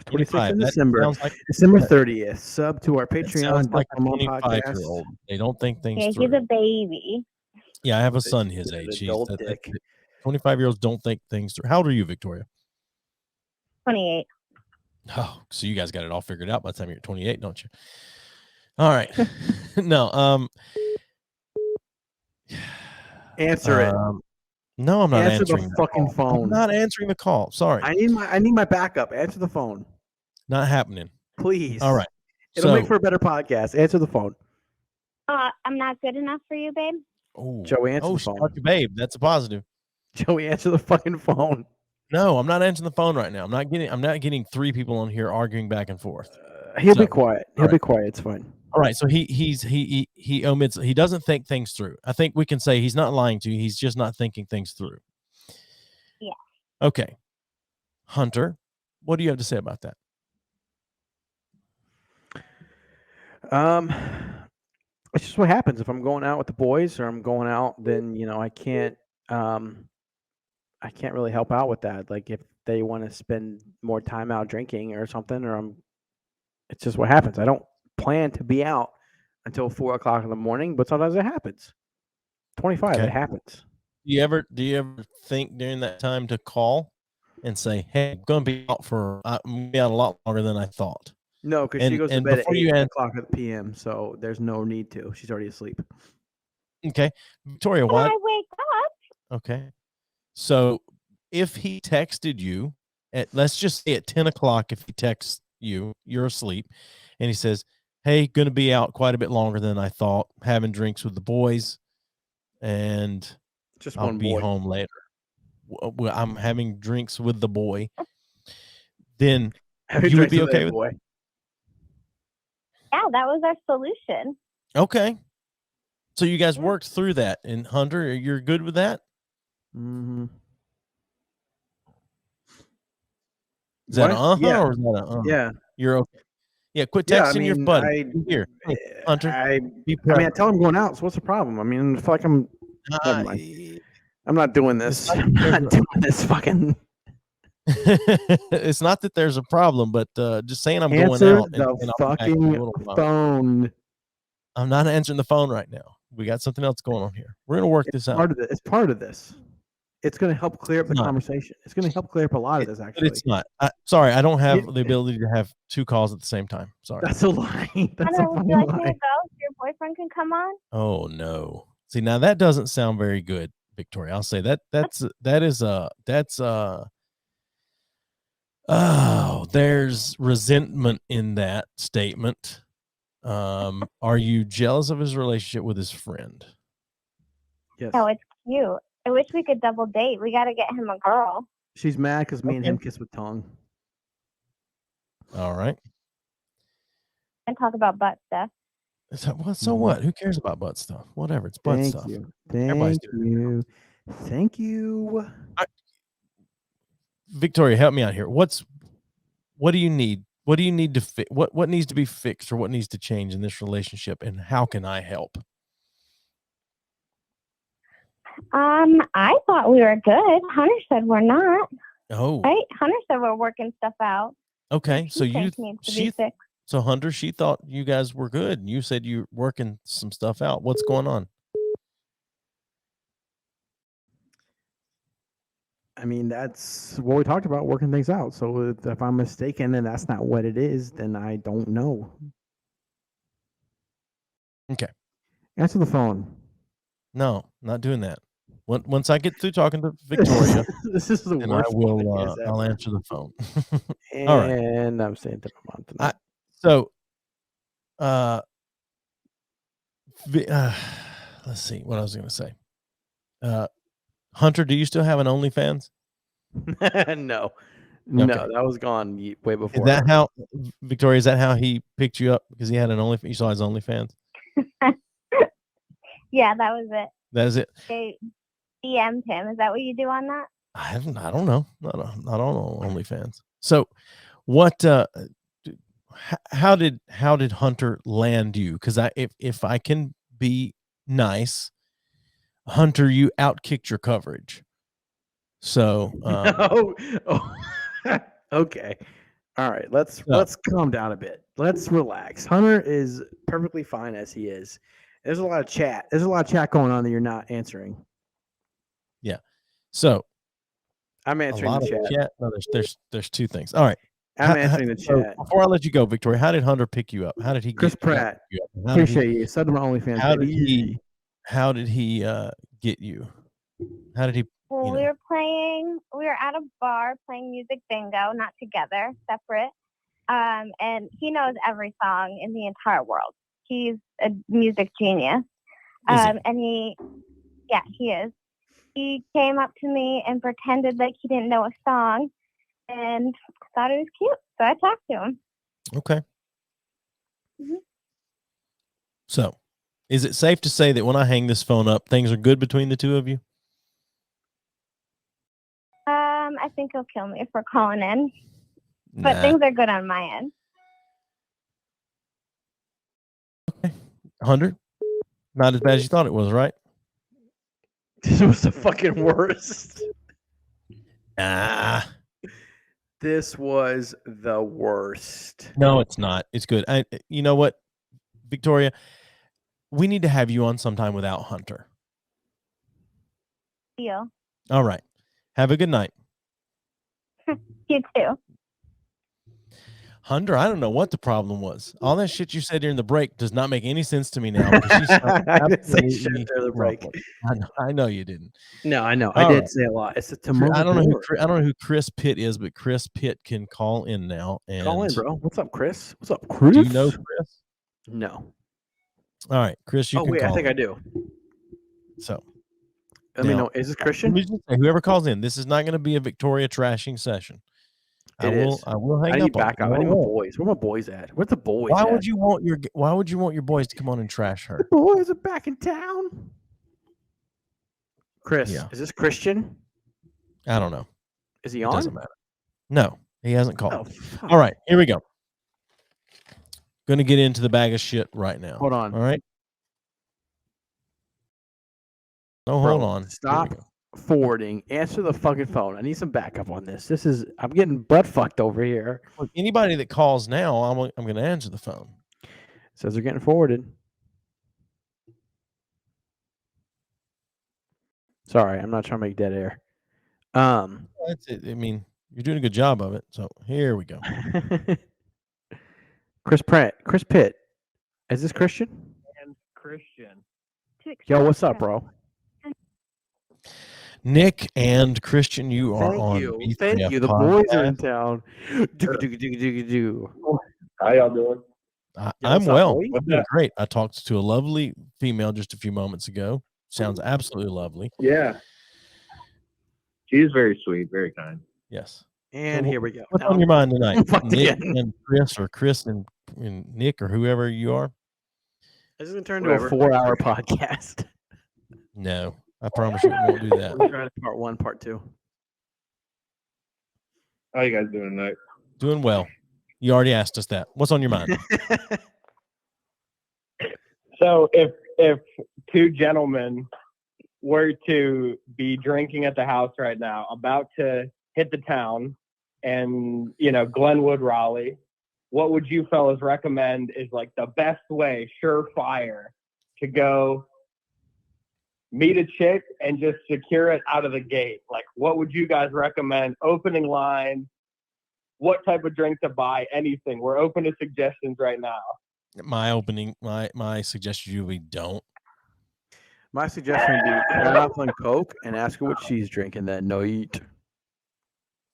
That December. sounds like December 30th. Sub to our that Patreon. sounds like a Tullamore 25-year-old. They don't think things Yeah, through. he's a baby. Yeah, I have a This son is his an age. adult dick. 25-year-olds don't think things through. How old are you, Victoria? 28. Oh, so you guys got it all figured out by the time you're 28, don't you? All right. No, Answer it. No, I'm not Answer answering the fucking call. I'm phone. not answering the call. Sorry. I need my backup. Answer the phone, Not happening. please. All right. It'll make for a better podcast. Answer the phone. I'm not good enough for you, babe. Oh, Joey, answer the phone. Sparky babe. That's a positive. Joey, answer the fucking phone. No, I'm not answering the phone right now. I'm not getting three people on here arguing back and forth. He'll be quiet. He'll be quiet. It's fine. All right. So he omits. He doesn't think things through. I think we can say he's not lying to you. He's just not thinking things through. Yeah. Okay. Hunter, what do you have to say about that? It's just what happens if I'm going out with the boys or I'm going out. Then I can't really help out with that. Like if they want to spend more time out drinking or something, it's just what happens. I don't plan to be out until 4 o'clock in the morning, but sometimes it happens. 25, Okay. it happens. Do you ever think during that time to call and say, "Hey, I'm going to be out I'm a lot longer than I thought"? No, because she goes to bed at 8 you o'clock at p.m., so there's no need to. She's already asleep. Okay, Victoria, When why? I wake up. Okay, so if he texted you let's just say at 10 o'clock, if he texts you, you're asleep, and he says, "Hey, going to be out quite a bit longer than I thought, having drinks with the boys, and Just I'll one be boy. home later. Well, I'm having drinks with the boy." Then you would be okay with boy. Yeah, that was our solution. Okay. So you guys worked through that, and Hunter, you're good with that? Mm-hmm. Is that Yeah. or is that a Yeah. You're okay. Yeah, quit Yeah, texting your buddy. Here, hey, Hunter. I tell him going out. So what's the problem? I mean, I feel like I'm. Never mind. I'm not doing this. I'm not doing this fucking. It's not that there's a problem, but just saying I'm Answer going out. the fucking phone. I'm not answering the phone right now. We got something else going on here. We're gonna work this out. It's part of this. It's going to help clear up the conversation. It's going to help clear up a lot of this, actually. But it's not. Sorry, I don't have the ability to have two calls at the same time. Sorry. That's a lie. That's a would you like me to go? Your boyfriend can come on? Oh no. See, now that doesn't sound very good, Victoria. I'll say there's resentment in that statement. Are you jealous of his relationship with his friend? Yes. No, it's cute. I wish we could double date. We got to get him a girl. She's mad because me and him kiss with tongue. All right. And talk about butt stuff. So what? Who cares about butt stuff? Whatever. It's butt stuff. Thank you. Victoria, help me out here. What do you need? What do you need to fix? What needs to be fixed or what needs to change in this relationship, and how can I help? I thought we were good. Hunter said we're not. Oh. Right? Hunter said we're working stuff out. Okay. So So Hunter, she thought you guys were good. And you said you're working some stuff out. What's going on? I mean, that's what we talked about, working things out. So if I'm mistaken and that's not what it is, then I don't know. Okay. Answer the phone. No, not doing that. Once I get through talking to Victoria, this is the worst. I'll answer the phone. And all right. I'm saying to my mom tonight. Let's see what I was going to say. Hunter, do you still have an OnlyFans? No, that was gone way before. Is that how, Victoria? Is that how he picked you up? Because he had an OnlyFans. You saw his OnlyFans. Yeah, that was it. That is it. They DM'd him. Is that what you do on that? I don't know. Not on OnlyFans. So, what? How did Hunter land you? Because if I can be nice, Hunter, you outkicked your coverage. So, Oh, okay. All right, let's calm down a bit. Let's relax. Hunter is perfectly fine as he is. There's a lot of chat. There's a lot of chat going on that you're not answering. yeah. So I'm a answering lot the of chat. chat. No, there's two things. All right. I'm answering the So chat. before I let you go, Victoria, how did Hunter pick you up? How did he Chris get Pratt. you up? How did he, Appreciate you. Sub to my OnlyFans, how did baby. how did he get you? How did he? Well, we were at a bar playing music bingo, not together, separate. And he knows every song in the entire world. He's a music genius. And he is. He came up to me and pretended like he didn't know a song and thought it was cute. So I talked to him. Okay. Mm-hmm. So, is it safe to say that when I hang this phone up, things are good between the two of you? I think he'll kill me for calling in. But things are good on my end. Okay. 100? Not as bad as you thought it was, right? This was the fucking worst. This was the worst. No, it's not. It's good. You know what, Victoria? We need to have you on sometime without Hunter. Deal. All right. Have a good night. You too. Hunter, I don't know what the problem was. All that shit you said during the break does not make any sense to me now. I didn't say shit during the break. I know you didn't. No, I know. I did say a lot. It's a tomorrow. I don't know who Chris Pitt is, but Chris Pitt can call in now. And call in, bro. What's up, Chris? What's up, Chris? Do you know Chris? No. All right, Chris, you can call I think I do. So let me know. Is this Christian? Whoever calls in, this is not going to be a Victoria trashing session. I will hang up. I need backup. I need my boys. Where my boys at? Where's the boys? Why would you want your boys to come on and trash her? The boys are back in town. Chris, is this Christian? I don't know. Is he on? Doesn't matter. No, he hasn't called. Oh, all right, here we go. Going to get into the bag of shit right now. Hold on. All right. Oh, hold on. Stop forwarding. Answer the fucking phone. I need some backup on this. I'm getting butt fucked over here. Look, anybody that calls now, I'm going to answer the phone. It says they're getting forwarded. Sorry, I'm not trying to make dead air. That's it. I mean, you're doing a good job of it. So here we go. Chris Pitt. Is this Christian? And Christian. Yo, what's up, bro? Nick and Christian, you are on. Thank you. The boys are in town. How y'all doing? I'm well. I'm doing great. I talked to a lovely female just a few moments ago. Sounds absolutely lovely. Yeah. She's very sweet, very kind. Yes. And here we go. What's on your mind tonight? Nick and Chris, or Chris and Nick, or whoever you are? This is going to turn into a 4-hour podcast. No, I promise you we won't do that. We'll try part 1, part 2. How you guys doing tonight? Doing well. You already asked us that. What's on your mind? So if two gentlemen were to be drinking at the house right now, about to hit the town and, Glenwood, Raleigh, what would you fellas recommend is like the best way, surefire, to go meet a chick and just secure it out of the gate? Like, what would you guys recommend? Opening line, what type of drink to buy, anything. We're open to suggestions right now. My suggestion would be don't. My suggestion would be cut off on Coke and ask her what she's drinking, then no eat.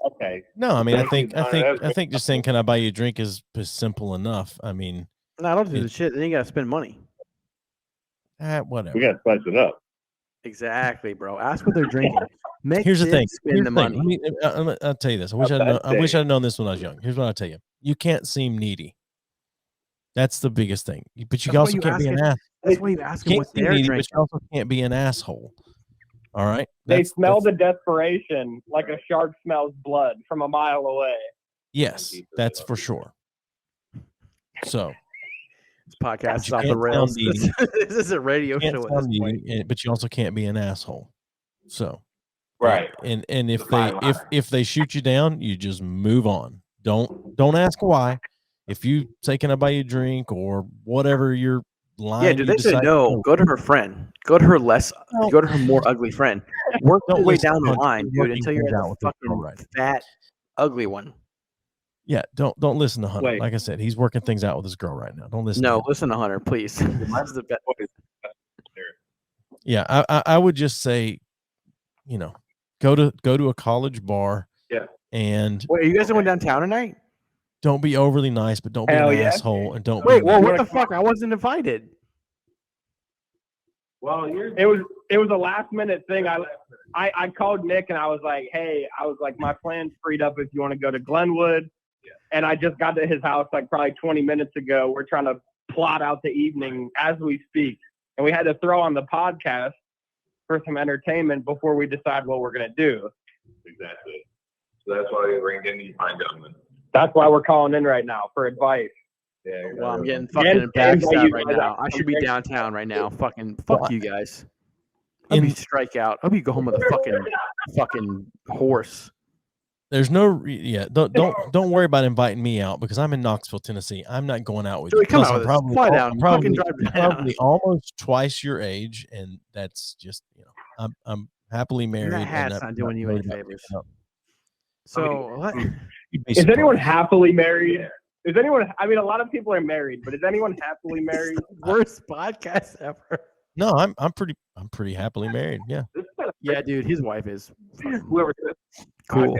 Okay. No, I mean, I think just saying, "Can I buy you a drink?" is simple enough. I mean, no, I don't do the shit. Then you gotta spend money. Whatever. We gotta spice it up. Exactly, bro. Ask what they're drinking. Here's the thing. Spend the money. I'll tell you this. I wish I'd known this when I was young. Here's what I'll tell you. You can't seem needy. That's the biggest thing. But you also can't be an ass. That's why you ask them what they're drinking. But you also can't be an asshole. All right. They smell the desperation like a shark smells blood from a mile away. Yes, that's for sure. So This podcast is you off the can't rails. sound needy. This is a radio can't show at sound this point. needy, but you also can't be an asshole. So Right. and if they shoot you down, you just move on. Don't ask why. If you say, can I buy you a drink or whatever your line. Yeah, dude, they say no. Go to her friend. Go to her go to her more ugly friend. Work your way down the line, dude, until you're at the fucking fat, ugly one. Yeah, don't listen to Hunter. Wait. Like I said, he's working things out with this girl right now. Don't listen. No, to him. listen to Hunter, please. Mine's the best. Yeah, I would just say, go to a college bar. Yeah. And wait, are you guys going downtown tonight? Don't be overly nice, but don't be an asshole, and don't. Wait, well, what the fuck? I wasn't invited. Well, it was a last minute thing. I called Nick and I was like, hey, my plan's freed up if you want to go to Glenwood. Yeah. And I just got to his house like probably 20 minutes ago. We're trying to plot out the evening as we speak. And we had to throw on the podcast for some entertainment before we decide what we're going to do. Exactly. So that's why we bring in these fine gentlemen. That's why we're calling in right now for advice. Yeah. Well, I'm getting fucking backstabbed right now. I should be downtown right now. Fucking fuck you guys. I'll be strike out. I'll be go home with a fucking horse. There's no don't worry about inviting me out because I'm in Knoxville, Tennessee. I'm not going out with Joey, you. come Plus, out I'm with us. Fly down. Fucking drive down. Probably almost twice your age, and that's just I'm happily married. That hat's not doing you any favors. So what? Is anyone happily married? Is anyone? I mean, a lot of people are married, but is anyone happily married? Worst podcast ever. No, I'm pretty happily married. Yeah. Yeah, dude, his wife is. Whoever Cool.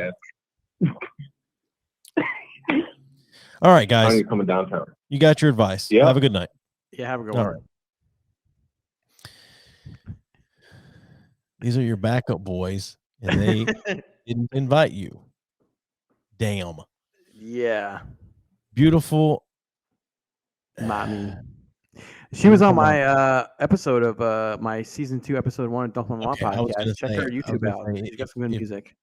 All right, guys. I'm coming downtown. You got your advice. Yeah. Have a good night. Yeah, have a good All one. right. These are your backup boys, and they didn't invite you. Damn. Yeah. Beautiful. Mommy. She was on my episode of my season 2, episode 1 of Don't My Mom podcast. Check her YouTube out. She's got some good music.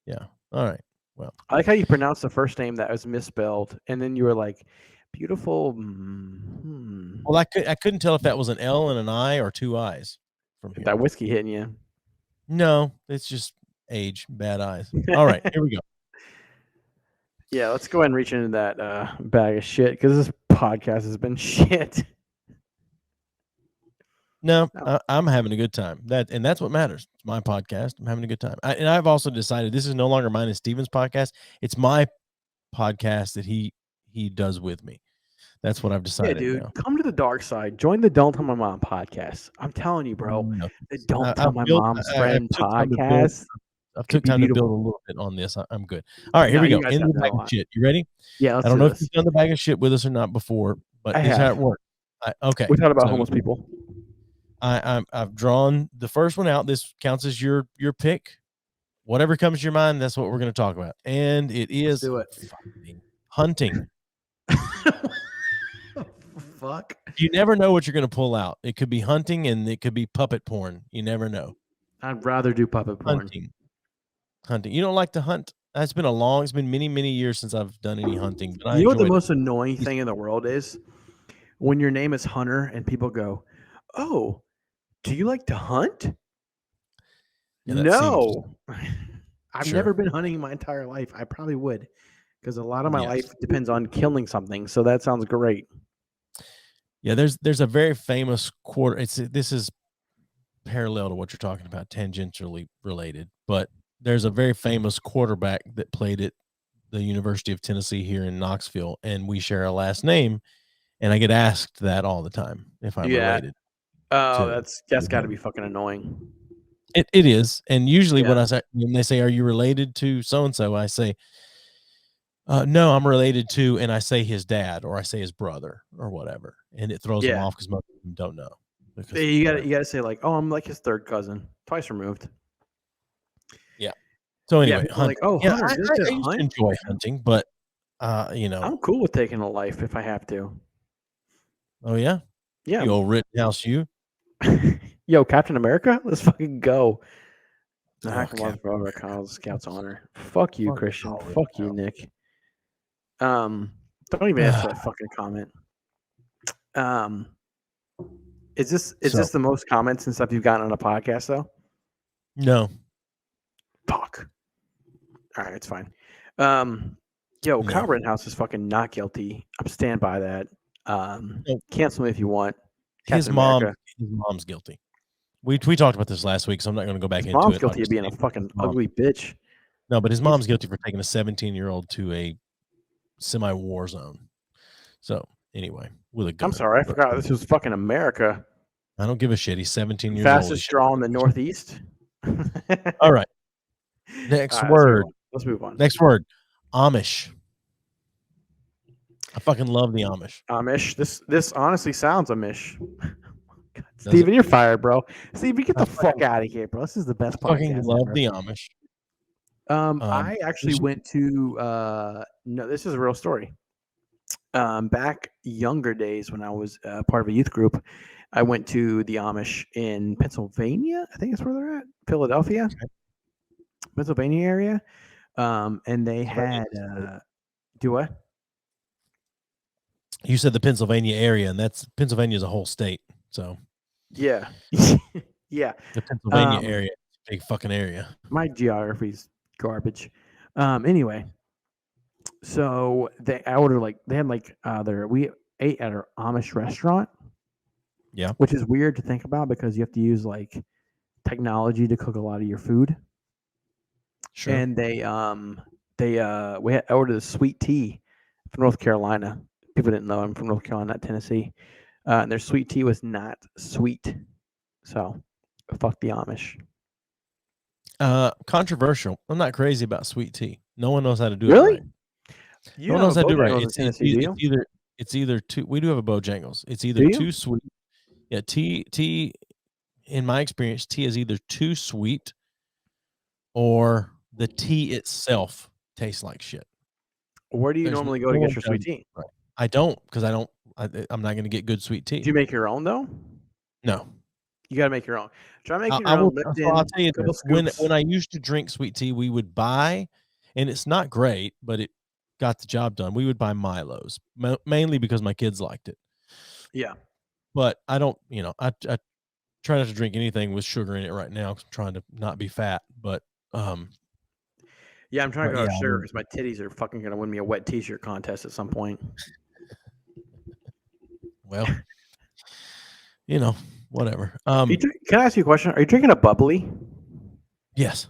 Yeah. All right. Well, I like how you pronounced the first name that was misspelled, and then you were like, beautiful. Well, I couldn't tell if that was an L and an I or 2 I's from here. That whiskey hitting you. No, it's just age, bad eyes. All right, here we go. Yeah, let's go ahead and reach into that bag of shit because this podcast has been shit. No, I'm having a good time. That's what matters. It's my podcast. I'm having a good time. I've also decided this is no longer mine and Steven's podcast. It's my podcast that he does with me. That's what I've decided. Yeah, dude, now. come to the dark side. Join the Don't Tell My Mom podcast. I'm telling you, bro. No. The Don't Tell My Mom's Friend podcast. I've took time to build a little bit on this. I'm good. All right, here we go. In the bag of shit. You ready? Yeah, let's I don't know if you've done the bag of shit with us or not before, but this is how it works. Okay. We talked about homeless people. I've drawn the first one out. This counts as your pick. Whatever comes to your mind, that's what we're going to talk about. And it is hunting. Fuck. You never know what you're going to pull out. It could be hunting and it could be puppet porn. You never know. I'd rather do puppet porn. Hunting. You don't like to hunt? It's been many, many years since I've done any hunting. But you know what the most annoying thing in the world is? When your name is Hunter and people go, oh, do you like to hunt? Yeah, no. I've never been hunting my entire life. I probably would because a lot of my life depends on killing something. So that sounds great. Yeah, there's a very famous quote. This is parallel to what you're talking about, tangentially related, but there's a very famous quarterback that played at the University of Tennessee here in Knoxville, and we share a last name, and I get asked that all the time if I'm related. Oh, that's got to be fucking annoying. It is, and usually when they say, "Are you related to so and so?" I say, "No, I'm related to," and I say his dad or I say his brother or whatever, and it throws them off because most of them don't know. You gotta say like, "Oh, I'm like his third cousin, twice removed." Yeah. So anyway, like, oh, Hunter, I used to enjoy hunting, but I'm cool with taking a life if I have to. Oh yeah, yeah. You old Rittenhouse, you. Yo, Captain America, let's fucking go. Knock Oh, him off over Kyle's Scout's honor. Fuck you, Fuck Christian. Colin Fuck you, Kaepernick. Nick. Don't even answer that fucking comment. Is this the most comments and stuff you've gotten on a podcast though? No. Fuck. All right, it's fine. No. Kyle Rittenhouse is fucking not guilty. I'm stand by that. Nope. Cancel me if you want. His Captain America. mom's guilty. We talked about this last week, so I'm not going to go back His into mom's it. guilty of being a fucking mom. ugly bitch. No, but his mom's guilty for taking a 17-year-old to a semi-war zone. So anyway, with a gun. I'm sorry, I forgot this was fucking America. I don't give a shit. He's 17 years old. Fastest straw in the Northeast. All right. Next All right, word. Let's move on. Next word. Amish. I fucking love the Amish. Amish. This honestly sounds Amish. God, Steven, you're fired, bro. Steven, get the fuck out of here, bro. This is the best I fucking podcast love ever. the Amish. I actually went to no, this is a real story. Back younger days when I was part of a youth group, I went to the Amish in Pennsylvania. I think that's where they're at. Philadelphia, Pennsylvania area. And they had do what? You said the Pennsylvania area, and Pennsylvania is a whole state. So Yeah. Yeah. the Pennsylvania area is a big fucking area. My geography's garbage. Anyway, so we ate at our Amish restaurant. Yeah. Which is weird to think about because you have to use like technology to cook a lot of your food. Sure. And I ordered a sweet tea from North Carolina. People didn't know I'm from North Carolina, not Tennessee. And their sweet tea was not sweet. So fuck the Amish. Controversial. I'm not crazy about sweet tea. No one knows how to do Really? it right. You no one knows how to do it right. Tennessee, It's either too. We do have a Bojangles. It's either Do you? too sweet. Yeah, tea. In my experience, tea is either too sweet, or the tea itself tastes like shit. Where do you normally go to get your sweet tea? Right. I don't, because I'm not going to get good sweet tea. Do you make your own though? No. You got to make your own. Try making your I own. will, so I'll tell you this. When I used to drink sweet tea, we would buy, and it's not great, but it got the job done. We would buy Milos, mainly because my kids liked it. Yeah. But I don't, I try not to drink anything with sugar in it right now. 'Cause I'm trying to not be fat, but yeah, I'm trying to go to sugar because my titties are fucking gonna win me a wet t-shirt contest at some point. Well, whatever. Can I ask you a question? Are you drinking a bubbly? Yes.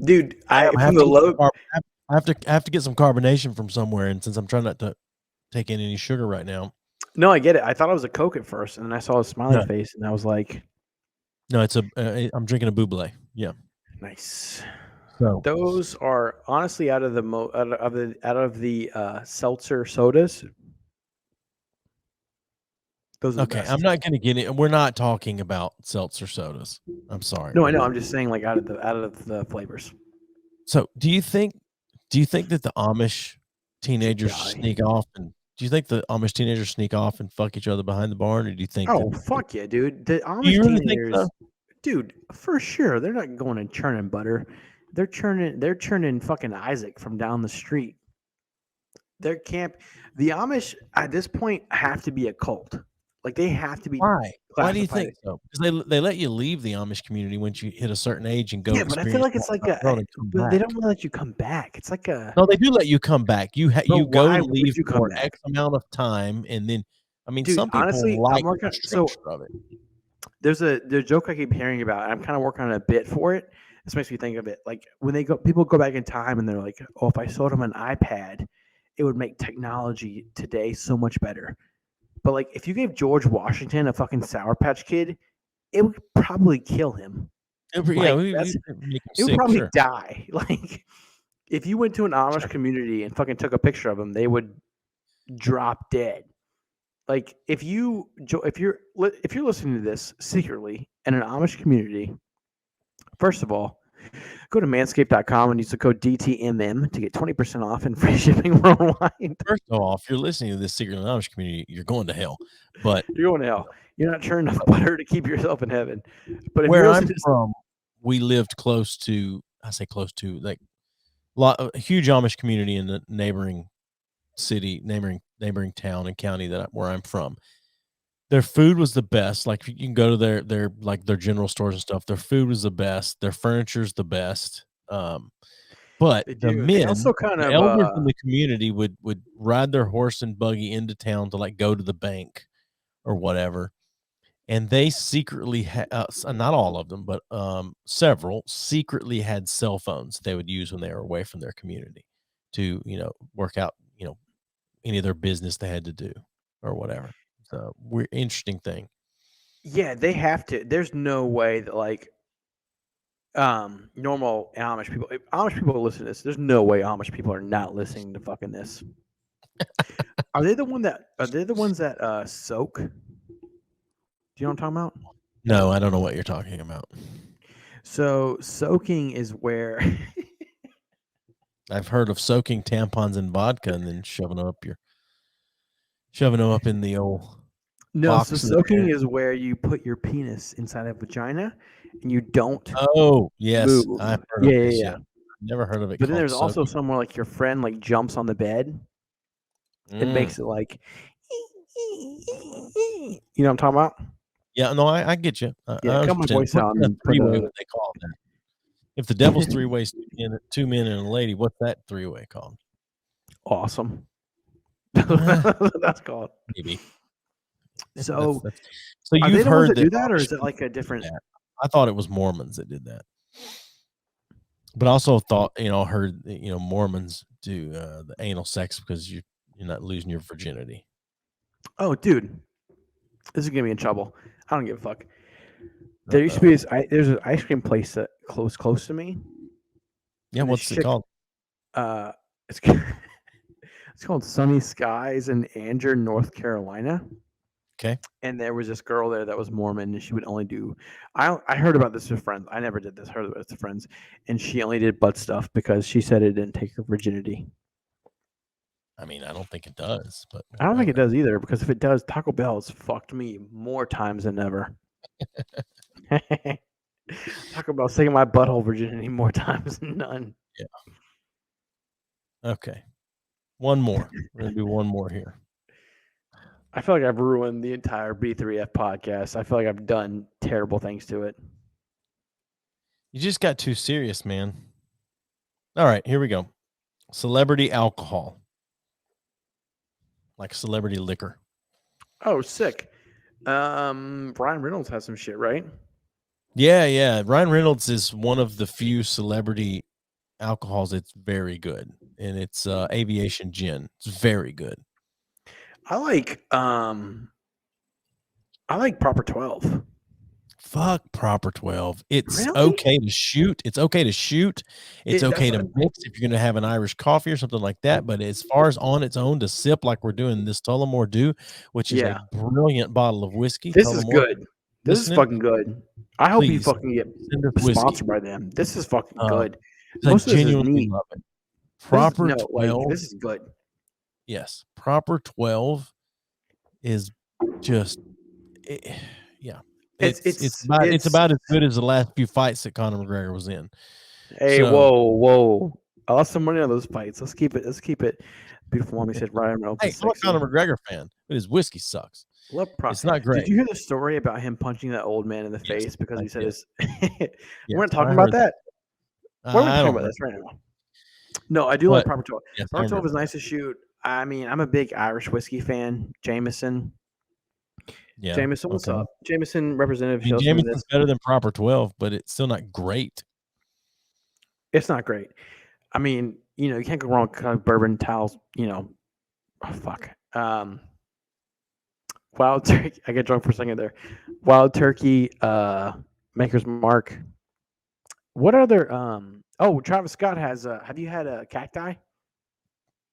Dude, I have to get some carbonation from somewhere, and since I'm trying not to take in any sugar right now. No, I get it. I thought it was a Coke at first, and then I saw a smiley face, and I was like, "No, it's I'm drinking a Buble." Yeah, nice. So those are honestly out of the seltzer sodas. Those are okay. I'm not going to get it. We're not talking about seltzer sodas. I'm sorry. No, I know. I'm just saying, like out of the flavors. So, do you think that the Amish teenagers sneak off and? Do you think the Amish teenagers sneak off and fuck each other behind the barn, or do you think? Oh, fuck yeah, dude! The Amish teenagers, dude, for sure, they're not going and churning butter. They're churning fucking Isaac from down the street. The Amish at this point have to be a cult. Like they have to be. Why? Why do you think so? Because they let you leave the Amish community once you hit a certain age and go. Yeah, but I feel like it's like they don't want to let you come back. It's like a. No, they do let you come back. You go and leave for back? X amount of time, and then Dude, some people honestly, like the structure of it. There's a joke I keep hearing about. And I'm kind of working on a bit for it. This makes me think of it. Like when people go back in time and they're like, "Oh, if I sold them an iPad, it would make technology today so much better." But like, if you gave George Washington a fucking Sour Patch Kid, it would probably kill him. It would probably die. Like, if you went to an Amish community and fucking took a picture of him, they would drop dead. Like, if you're listening to this secretly in an Amish community, first of all, Go to manscaped.com and use the code DTMM to get 20% off and free shipping worldwide. First of all, if you're listening to this Secret Amish community, you're going to hell. But You're going to hell. You're not churning enough butter to keep yourself in heaven. But if where you're I'm listening to from, we lived close to, I say close to, like a huge Amish community in the neighboring city, neighboring town and county where I'm from. Their food was the best. Like you can go to their like their general stores and stuff. Their food was the best. Their furniture's the best. But They the do. men, They also kind the of elders in the community would ride their horse and buggy into town to like go to the bank or whatever. And they secretly had, not all of them, but several secretly had cell phones they would use when they were away from their community to, work out, any of their business they had to do or whatever. So weird, interesting thing. yeah, they have to. There's no way that like normal Amish people, if Amish people listen to this, there's no way Amish people are not listening to fucking this. Are they the ones that soak? Do you know what I'm talking about? No, I don't know what you're talking about. So soaking is where I've heard of soaking tampons in vodka and then shoving them up in the old no, box. so soaking is where you put your penis inside a vagina and you don't Oh, yes. move. I've heard of this. Yeah. Never heard of it. But then called there's also soaking. somewhere like your friend like jumps on the bed. It makes it like you know what I'm talking about? Yeah, no, I get you. Yeah, cut my understand. voice What out kind of and put three-way a- would they call that? If the devil's three ways, two men and a lady, what's that three-way called? Awesome. That's called. Maybe. So, So are you've they the ones heard that do that that, or Amish is it like a people do different? that. I thought it was Mormons that did that. But I also thought, heard, Mormons do the anal sex because you're not losing your virginity. Oh, dude, this is gonna be in trouble. I don't give a fuck. There used to be there's an ice cream place that close to me. Yeah, and this what's it chick- called? It's it's called Sunny Skies in Anger, North Carolina. Okay. And there was this girl there that was Mormon, and she would only do. I heard about this with friends. I never did this. Heard about it with friends, and she only did butt stuff because she said it didn't take her virginity. I mean, I don't think it does, but I don't think it does either, because if it does, Taco Bell has fucked me more times than ever. Taco Bell's taking my butthole virginity more times than none. Yeah. Okay. One more. We're gonna do one more here. I feel like I've ruined the entire B3F podcast. I feel like I've done terrible things to it. You just got too serious, man. All right, here we go. Celebrity alcohol. Like celebrity liquor. Oh, sick. Ryan Reynolds has some shit, right? Yeah. Ryan Reynolds is one of the few celebrity alcohols that's very good. And it's aviation gin. It's very good. I like Proper 12. Fuck Proper 12. It's Really? okay to shoot. It's okay to shoot. It's okay to that's- mix if you're going to have an Irish coffee or something like that. But as far as on its own to sip like we're doing this Tullamore Dew, which is Yeah. a brilliant bottle of whiskey. This is Tullamore, good. This is listening? fucking good. I hope you Please, fucking get send us whiskey. sponsored by them. This is fucking good. I Most of this is genuinely neat. love it. Proper this is, 12. this is good. Yes. Proper 12 is just, yeah. It's about as good as the last few fights that Conor McGregor was in. Hey, So- whoa! I lost some money on those fights. Let's keep it. Beautiful mommy said Ryan Reynolds. Hey, is I'm a sexy. Conor McGregor fan, but his whiskey sucks. It's not great. Did you hear the story about him punching that old man in the Yes, face because I he said did. his? Yes, We're not I talking about heard that. Why are we I talking don't about know. this right now? No, I do like But- Proper 12. Yes, I Proper 12 remember. is nice to shoot. I mean, I'm a big Irish whiskey fan. Jameson. Yeah. Jameson, what's okay. up? Jameson representative. I mean, shows me Jameson's this. better than Proper 12, but it's still not great. It's not great. I mean, you can't go wrong with bourbon towels. Oh, fuck. Wild Turkey. I get drunk for a second there. Wild Turkey. Maker's Mark. What other? Oh, Travis Scott has. Have you had a cacti?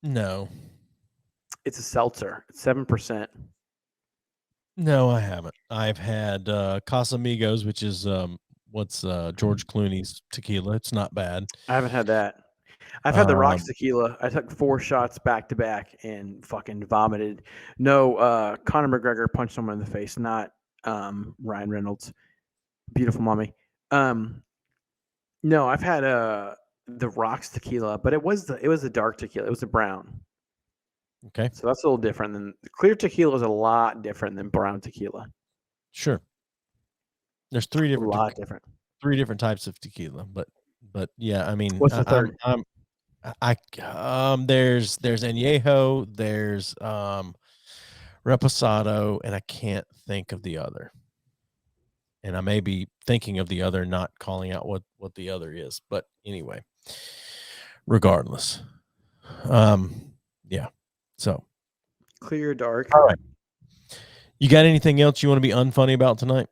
No. It's a seltzer. It's 7%. No, I haven't. I've had Casamigos, which is what's George Clooney's tequila. It's not bad. I haven't had that. I've had the Rocks tequila. I took 4 shots back to back and fucking vomited. No, Conor McGregor punched someone in the face, not Ryan Reynolds. Beautiful mommy. No, I've had the Rocks tequila, but it was the dark tequila. It was the brown. Okay. So that's a little different than clear tequila is a lot different than brown tequila. Sure. There's 3 different A lot different. 3 different types of tequila, but yeah, I mean, What's the third? There's añejo, there's reposado, and I can't think of the other. And I may be thinking of the other, not calling out what the other is. But anyway, regardless, yeah. So Clear, dark. all right. You got anything else you want to be unfunny about tonight?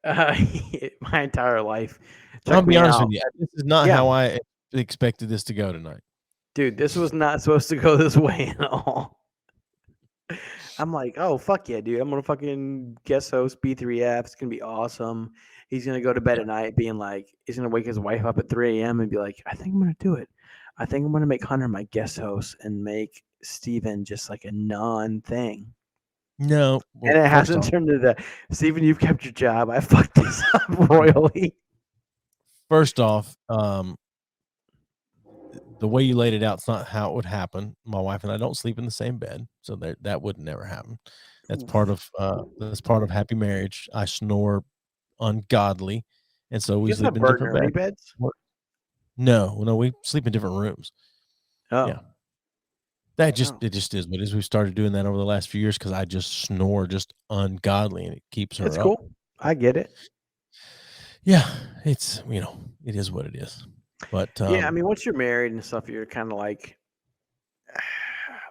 My entire life. I'll be honest with you. This is not how I expected this to go tonight. Dude, this was not supposed to go this way at all. I'm like, oh, fuck yeah, dude. I'm going to fucking guest host B3F. It's going to be awesome. He's going to go to bed at night being like, he's going to wake his wife up at 3 a.m. and be like, I think I'm going to do it. I think I'm going to make Hunter my guest host and make Steven just like a non-thing. No. Well, and it hasn't turned into that. Steven, you've kept your job. I fucked this up royally. First off, the way you laid it out, it's not how it would happen. My wife and I don't sleep in the same bed, so that would never happen. That's part of happy marriage. I snore ungodly, and so we sleep in different beds. No, we sleep in different rooms. Oh, yeah. It just is what it is. We've started doing that over the last few years because I just snore just ungodly, and it keeps her up. That's cool. I get it. Yeah, it's it is what it is. But yeah, I mean, once you're married and stuff, you're kind of like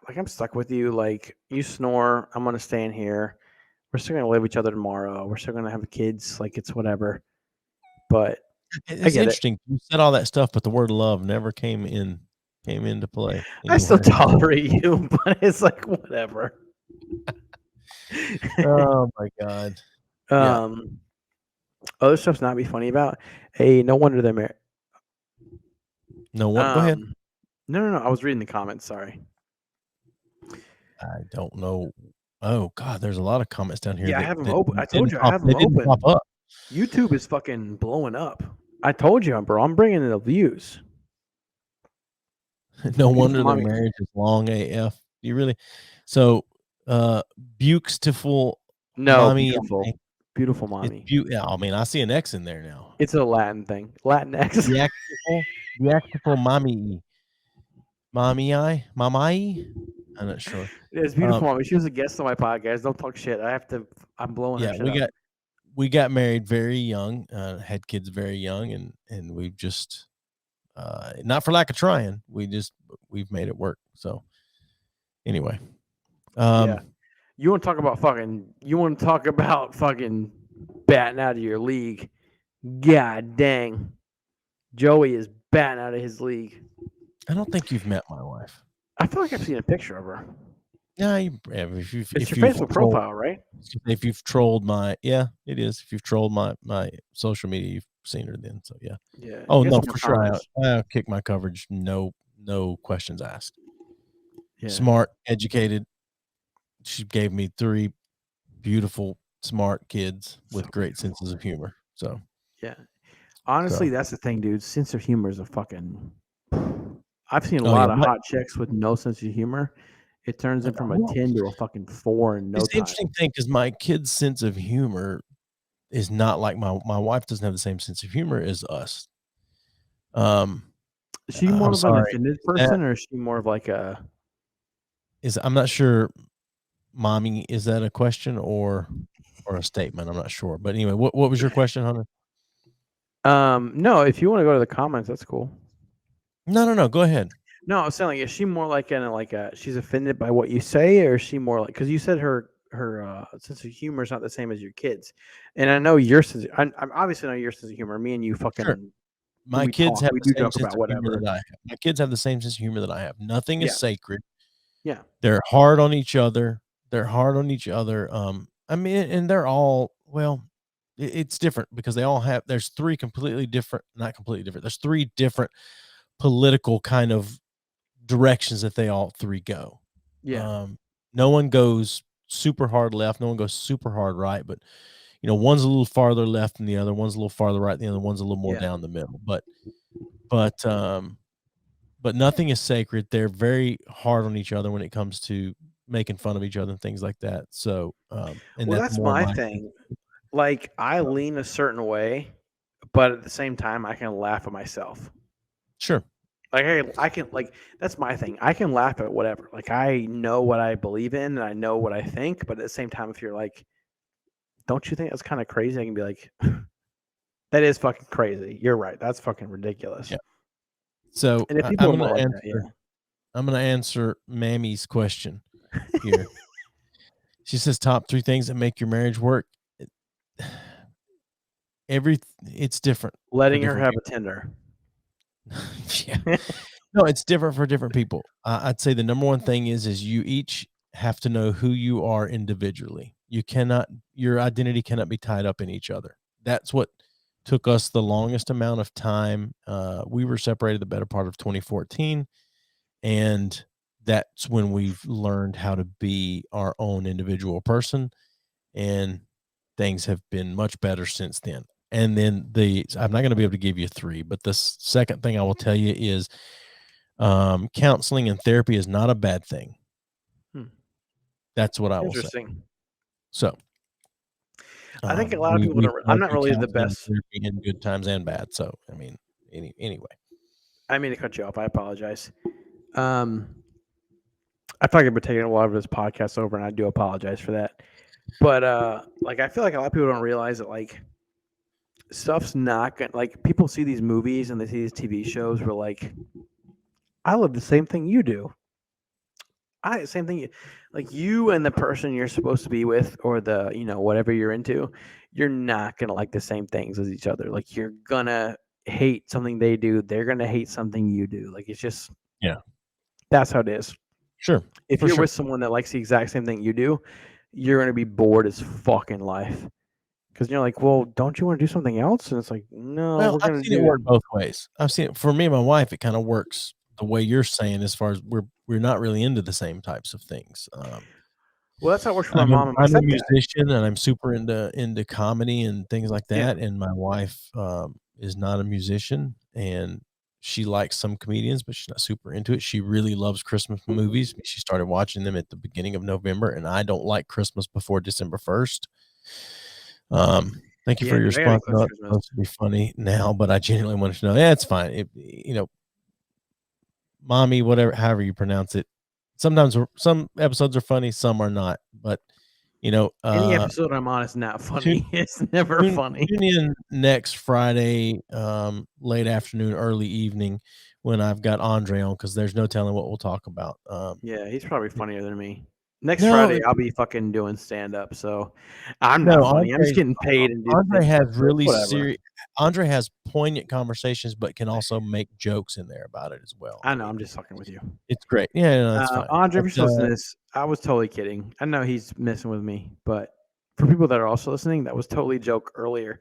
I'm stuck with you. Like you snore, I'm gonna stay in here. We're still gonna live with each other tomorrow. We're still gonna have kids. Like it's whatever. But it's interesting. You said all that stuff, but the word love never came into play. I still tolerate you, but it's like whatever. Oh my god. Other stuff's not be funny about. Hey, no wonder they're married. No what? Go ahead. No. I was reading the comments. Sorry. I don't know. Oh God, there's a lot of comments down here. Yeah, I have them open. I told you I have them open. Pop up. YouTube is fucking blowing up. I told you, bro. I'm bringing in the views. No wonder the marriage is long AF. You really? So, beautiful. No, mommy, beautiful mommy. Yeah, I mean, I see an X in there now. It's a Latin thing. Latin X. Beautiful mommy. Mommy. I'm not sure. It's beautiful mommy. She was a guest on my podcast. Don't talk shit. I'm blowing her shit up. We got married very young, had kids very young, and we've just not for lack of trying. We've made it work. So anyway. Yeah. You want to talk about fucking batting out of your league. God dang. Joey is batting out of his league. I don't think you've met my wife. I feel like I've seen a picture of her. Yeah, it's your Facebook profile, right? If you've trolled it is. If you've trolled my social media, you've seen her then. So yeah. Yeah. Oh no, for sure. I'll kick my coverage. No questions asked. Yeah. Smart, educated. She gave me 3 beautiful, smart kids with great senses of humor. So yeah. Honestly, that's the thing, dude. Sense of humor is a fucking. I've seen a lot of hot chicks with no sense of humor. It turns them from a 10 to a fucking 4 in no time. It's the interesting thing because my kid's sense of humor is not like my wife doesn't have the same sense of humor as us. Is she more of an offended person, or is she more of like a? I'm not sure. Mommy, is that a question or a statement? I'm not sure. But anyway, what was your question, Hunter? No. If you want to go to the comments, that's cool. No. Go ahead. No, I was saying, is she more like she's offended by what you say, or is she more like, because you said her sense of humor is not the same as your kids, and I know your sense. I obviously know your sense of humor. Me and you fucking. Sure. My kids have the same sense of humor that I have. My kids have the same sense of humor that I have. Nothing is sacred. Yeah, they're hard on each other. I mean, and they're all, well, it's different because they all have, there's three completely different, not completely different. There's three different political kind of directions that they all three go. Yeah. No one goes super hard left. No one goes super hard right, but one's a little farther left than the other. One's a little farther right than the other. One's a little more Yeah. down the middle, but nothing is sacred. They're very hard on each other when it comes to making fun of each other and things like that. So, and Well, that's that's more my my thing. Like, I lean a certain way, but at the same time, I can laugh at myself. Sure. Like, I can, like, that's my thing. I can laugh at whatever. Like, I know what I believe in and I know what I think, but at the same time, if you're like, don't you think that's kind of crazy? I can be like, that is fucking crazy. You're right. That's fucking ridiculous. Yeah. So And if people I'm are more going to like answer. that, yeah. I'm going to answer Mammy's question here. She says, top 3 things that make your marriage work. It's different. Letting for her different have a Tinder. yeah. No, it's different for different people. I'd say the number one thing is you each have to know who you are individually. Your identity cannot be tied up in each other. That's what took us the longest amount of time. We were separated the better part of 2014, and that's when we've learned how to be our own individual person, and things have been much better since then. And then I'm not going to be able to give you 3, but the second thing I will tell you is counseling and therapy is not a bad thing. That's what I will say. Interesting. So I think a lot of people don't. I'm not really the best. In good times and bad. So, I mean, anyway. I mean to cut you off. I apologize. I feel like I've been taking a lot of this podcast over, and I do apologize for that. But like, I feel like a lot of people don't realize that, like, stuff's not gonna, like, people see these movies and they see these TV shows where, like, I live the same thing you do. Same thing. Like, you and the person you're supposed to be with, or the, whatever you're into, you're not gonna like the same things as each other. Like, you're gonna hate something they do. They're gonna hate something you do. Like, it's just, yeah, that's how it is. Sure. If you're with someone that likes the exact same thing you do, you're gonna be bored as fucking life. Because you're like, well, don't you want to do something else? And it's like, no, Well, we're gonna I've seen it work both ways. I've seen it for me and my wife. It kind of works the way you're saying, as far as we're not really into the same types of things. Well, that's how it works for my mom and my I'm a stepdad. musician, and I'm super into comedy and things like that. And my wife is not a musician, and she likes some comedians, but she's not super into it. She really loves Christmas movies. She started watching them at the beginning of November, and I don't like Christmas before December 1st. Thank you for your response. It's supposed to be funny now, but I genuinely wanted to know. Yeah, it's fine. Mommy, whatever, however you pronounce it. Sometimes some episodes are funny, some are not. But any episode I'm on is not funny. It's never funny. Tune in next Friday, late afternoon, early evening, when I've got Andre on, because there's no telling what we'll talk about. Yeah, he's probably funnier than me. Next Friday, I'll be fucking doing stand up, so I'm not funny. I'm just getting paid. And Andre has really serious. Andre has poignant conversations, but can also make jokes in there about it as well. I know. I'm just fucking with you. It's great. Yeah, no, that's fine. Andre, if you're listening to this, I was totally kidding. I know he's messing with me, but for people that are also listening, that was totally a joke earlier.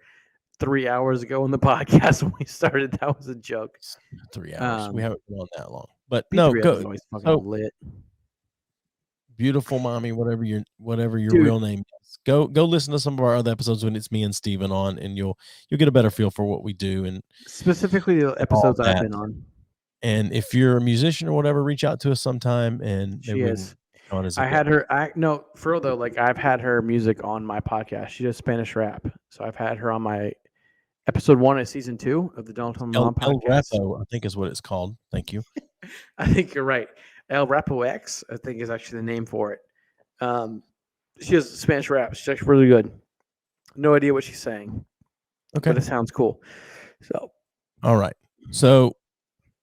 3 hours ago in the podcast when we started, that was a joke. 3 hours. We haven't been on that long, but no, go. Always fucking lit. Beautiful mommy, whatever your real name is. Go listen to some of our other episodes when it's me and Steven on, and you'll get a better feel for what we do, and specifically the episodes I've been on. And if you're a musician or whatever, reach out to us sometime. And she is. I had her. For real though. Like, I've had her music on my podcast. She does Spanish rap, so I've had her on my episode 1 of season 2 of the Don't Tell Mom podcast. El Rapo, I think, is what it's called. Thank you. I think you're right. El Rapo X, I think, is actually the name for it. She does Spanish rap. She's actually really good. No idea what she's saying. Okay. But it sounds cool. So. All right. So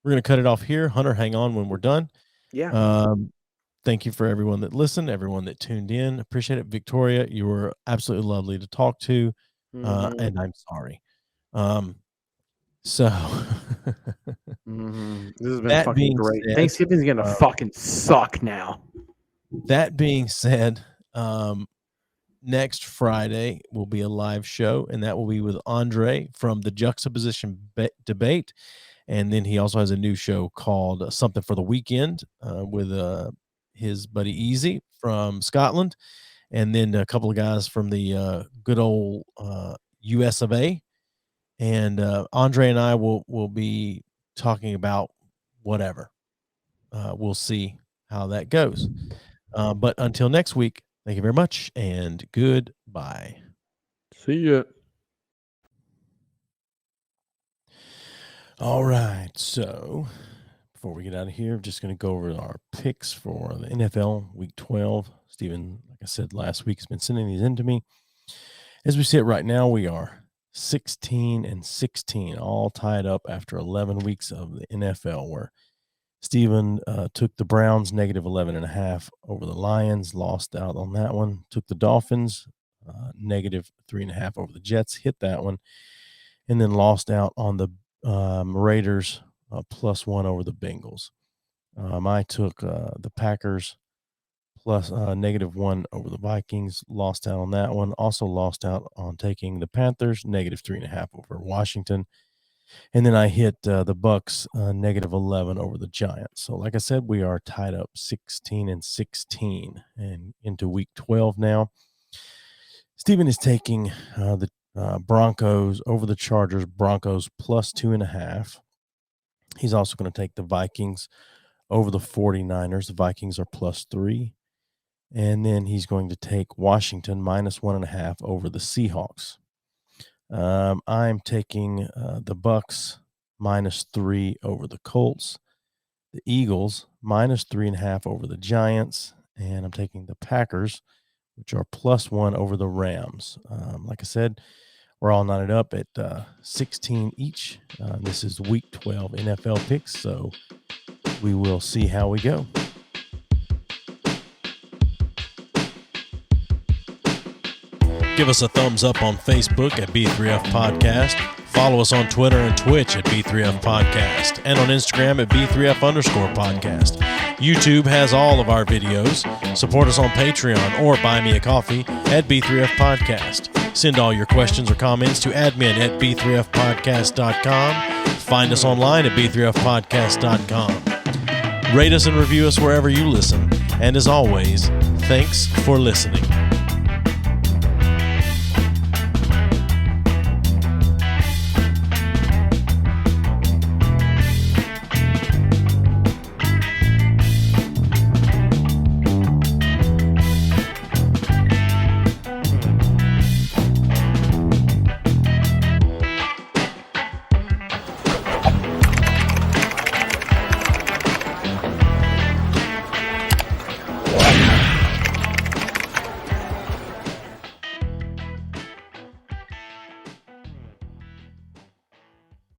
we're going to cut it off here. Hunter, hang on when we're done. Yeah. Thank you for everyone that listened, everyone that tuned in. Appreciate it. Victoria, you were absolutely lovely to talk to. And I'm sorry. So this has been fucking great. Thanksgiving's gonna fucking suck now. That being said, next Friday will be a live show, and that will be with Andre from the Juxtaposition Debate. And then he also has a new show called Something for the Weekend with his buddy Easy from Scotland. And then a couple of guys from the good old US of A. And Andre and I will be talking about whatever. We'll see how that goes. But until next week, thank you very much and goodbye. See ya. All right. So before we get out of here, I'm just going to go over our picks for the NFL Week 12. Steven, like I said last week, has been sending these in to me. As we sit right now, we are 16-16, all tied up after 11 weeks of the NFL, where Steven took the Browns negative 11.5 over the Lions, lost out on that one. Took the Dolphins negative 3.5 over the Jets, hit that one, and then lost out on the Raiders +1 over the Bengals. I took the Packers plus -1 over the Vikings, lost out on that one. Also lost out on taking the Panthers negative 3.5 over Washington. And then I hit the Bucks -11 over the Giants. So like I said, we are tied up 16-16 and into week 12 now. Steven is taking the Broncos over the Chargers, Broncos +2.5. He's also going to take the Vikings over the 49ers. The Vikings are +3. And then he's going to take Washington -1.5 over the Seahawks. I'm taking the Bucks -3 over the Colts, the Eagles -3.5 over the Giants, and I'm taking the Packers, which are +1 over the Rams. Like I said, we're all knotted up at 16 each. This is Week 12 NFL picks, so we will see how we go. Give us a thumbs up on Facebook at B3F Podcast. Follow us on Twitter and Twitch at B3F Podcast, and on Instagram at B3F_podcast. YouTube has all of our videos. Support us on Patreon or buy me a coffee at B3F Podcast. Send all your questions or comments to admin at B3Fpodcast.com. Find us online at B3Fpodcast.com. Rate us and review us wherever you listen. And as always, thanks for listening.